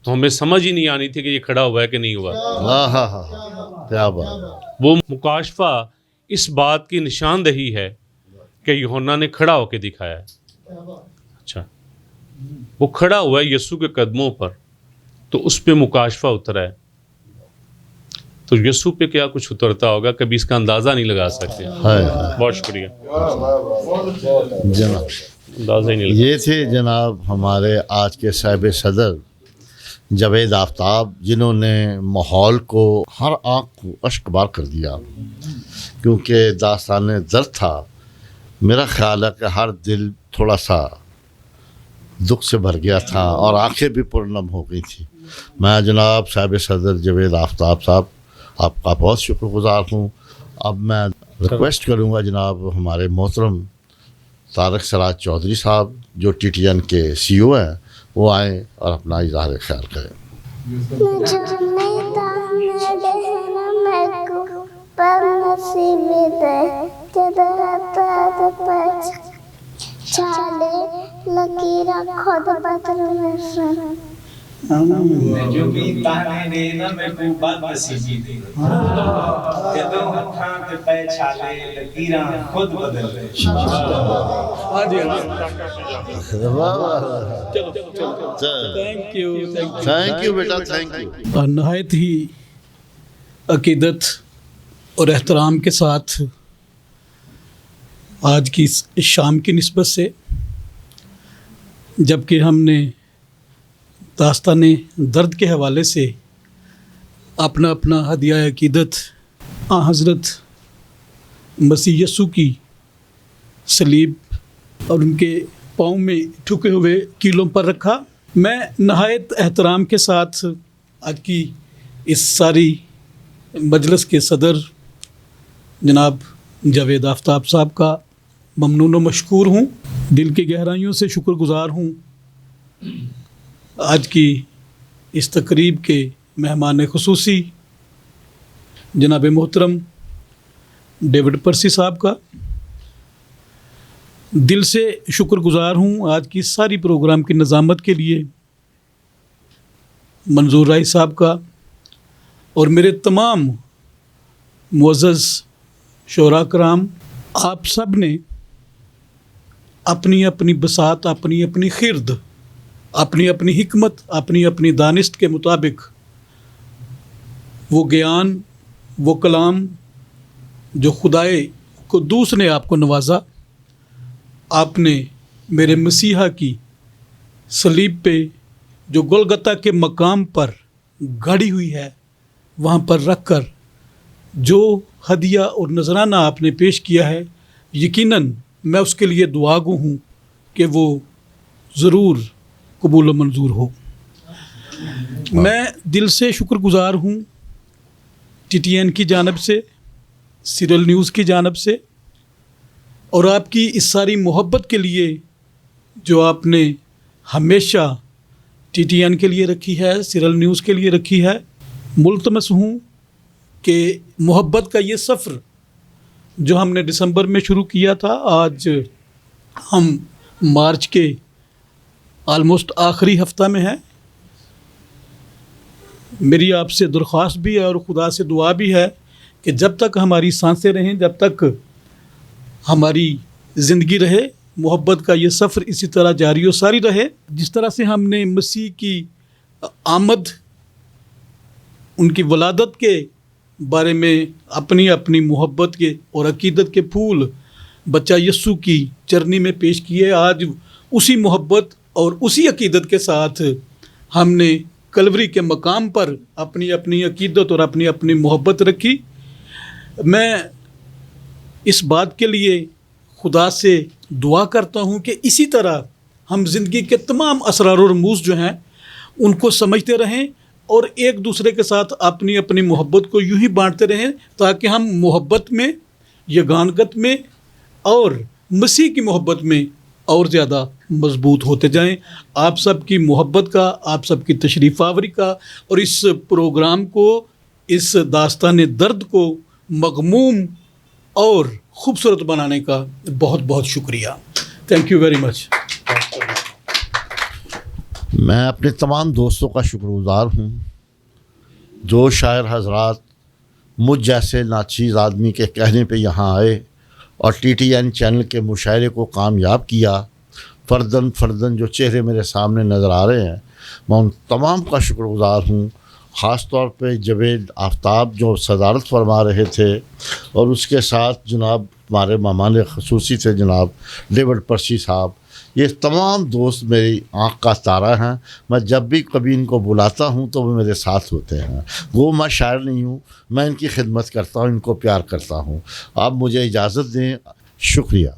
तो हमें समझ ही नहीं आनी थी कि ये खड़ा हुआ है कि नहीं हुआ। क्या बात। वो मुकाशफा इस बात की निशानदही है कि यूहन्ना ने खड़ा होकर दिखाया है। अच्छा, वो खड़ा हुआ है यसू के कदमों पर, तो उस पे मुकाशफा उतरा है। तो यसू पे क्या कुछ उतरता होगा, कभी इसका अंदाज़ा नहीं लगा सकते। बहुत शुक्रिया जनाब, अंदाज़ा ही नहीं लगा। ये थे जनाब हमारे आज के साहिब सदर जावेद आफ्ताब, जिन्होंने माहौल को, हर आँख को अश्कबार कर दिया, क्योंकि दास्तान दर्द था। मेरा ख्याल है कि हर दिल थोड़ा सा दुख से भर गया था और आंखें भी पुरनम हो गई थी। मैं जनाब साहिब सदर जावेद आफ्ताब साहब आपका बहुत शुक्रगुज़ार हूँ। अब मैं रिक्वेस्ट करूँगा जनाब हमारे मोहतरम तारक सराज चौधरी साहब, जो TTN के CEO हैं, वो आएँ और अपना इज़हार ख्याल करें। जो भी ताने ने ना मैं को बात नसीबी दे जदों हत्थां ते पै छाले लकीरां खुद बदल रहे। हां जी, थैंक यू बेटा, थैंक यू। नहायत ही अकीदत और एहतराम के साथ आज की शाम की निस्बत से, जबकि हमने दास्ताने दर्द के हवाले से अपना अपना हदिया अकीदत हज़रत मसीह यसू की सलीब और उनके पाँव में ठुके हुए कीलों पर रखा। मैं नहायत एहतराम के साथ आज की इस सारी मजलिस के सदर जनाब जावेद आफ्ताब साहब का ममनून व मशकूर हूँ, दिल की गहराइयों से शुक्रगुज़ार हूँ। आज की इस तकरीब के मेहमान खुसूसी जनाब मोहतरम डेविड पर्सी साहब का दिल से शुक्रगुज़ार हूँ। आज की सारी प्रोग्राम की निज़ामत के लिए मंजूर राय साहब का, और मेरे तमाम मुअज़्ज़ज़ शोरा कराम, आप सब ने अपनी अपनी बसात, अपनी अपनी खिरद, अपनी अपनी हिकमत, अपनी अपनी दानिश्त के मुताबिक वो ज्ञान, वो कलाम जो खुदाए कुद्दूस ने आपको नवाजा, आपने मेरे मसीहा की सलीब पे जो गोलगता के मकाम पर गाड़ी हुई है, वहाँ पर रख कर जो हदिया और नजराना आपने पेश किया है, यकीनन मैं उसके लिए दुआगो हूँ कि वो ज़रूर कबूल मंजूर हो। मैं दिल से शुक्रगुज़ार हूँ TTN की जानिब से, सीरियल न्यूज़ की जानिब से, और आपकी इस सारी मोहब्बत के लिए जो आपने हमेशा TTN के लिए रखी है, सीरियल न्यूज़ के लिए रखी है। मुल्तमस हूँ कि मोहब्बत का ये सफ़र जो हमने दिसंबर में शुरू किया था, आज हम मार्च के ऑलमोस्ट आखिरी हफ्ता में हैं। मेरी आपसे दरख्वास्त भी है और खुदा से दुआ भी है कि जब तक हमारी सांसें रहें, जब तक हमारी ज़िंदगी रहे, मोहब्बत का ये सफ़र इसी तरह जारी व सारी रहे। जिस तरह से हमने मसीह की आमद, उनकी वलादत के बारे में अपनी अपनी मोहब्बत के और अकीदत के फूल बच्चा यस्सु की चरनी में पेश किए, आज उसी मोहब्बत और उसी अकीदत के साथ हमने कलवरी के मकाम पर अपनी अपनी अकीदत और अपनी अपनी मोहब्बत रखी। मैं इस बात के लिए खुदा से दुआ करता हूँ कि इसी तरह हम ज़िंदगी के तमाम असरार और रमूज़ जो हैं उनको समझते रहें और एक दूसरे के साथ अपनी अपनी मोहब्बत को यूँ ही बांटते रहें, ताकि हम मोहब्बत में, यगानगत में और मसीह की मोहब्बत में और ज़्यादा मजबूत होते जाएं। आप सब की मोहब्बत का, आप सब की तशरीफ़ आवरी का और इस प्रोग्राम को, इस दास्तान दर्द को मग़मूम और ख़ूबसूरत बनाने का बहुत बहुत शुक्रिया। Thank you very much. मैं अपने तमाम दोस्तों का शुक्रगुज़ार हूँ जो शायर हजरात मुझ जैसे नाचीज़ आदमी के कहने पे यहाँ आए और TTN चैनल के मुशायरे को कामयाब किया। फ़र्दन फ़र्दन जो चेहरे मेरे सामने नज़र आ रहे हैं, मैं उन तमाम का शुक्रगुज़ार हूँ। ख़ास तौर पे जवेद आफ्ताब जो सदारत फरमा रहे थे और उसके साथ जनाब हमारे मेहमान ख़ुसूसी थे जनाब डेविड पर्सी साहब। ये तमाम दोस्त मेरी आँख का तारा हैं। मैं जब भी कभी इनको बुलाता हूँ तो वो मेरे साथ होते हैं। वो मैं शायर नहीं हूँ, मैं इनकी खिदमत करता हूँ, इनको प्यार करता हूँ। आप मुझे इजाज़त दें। शुक्रिया।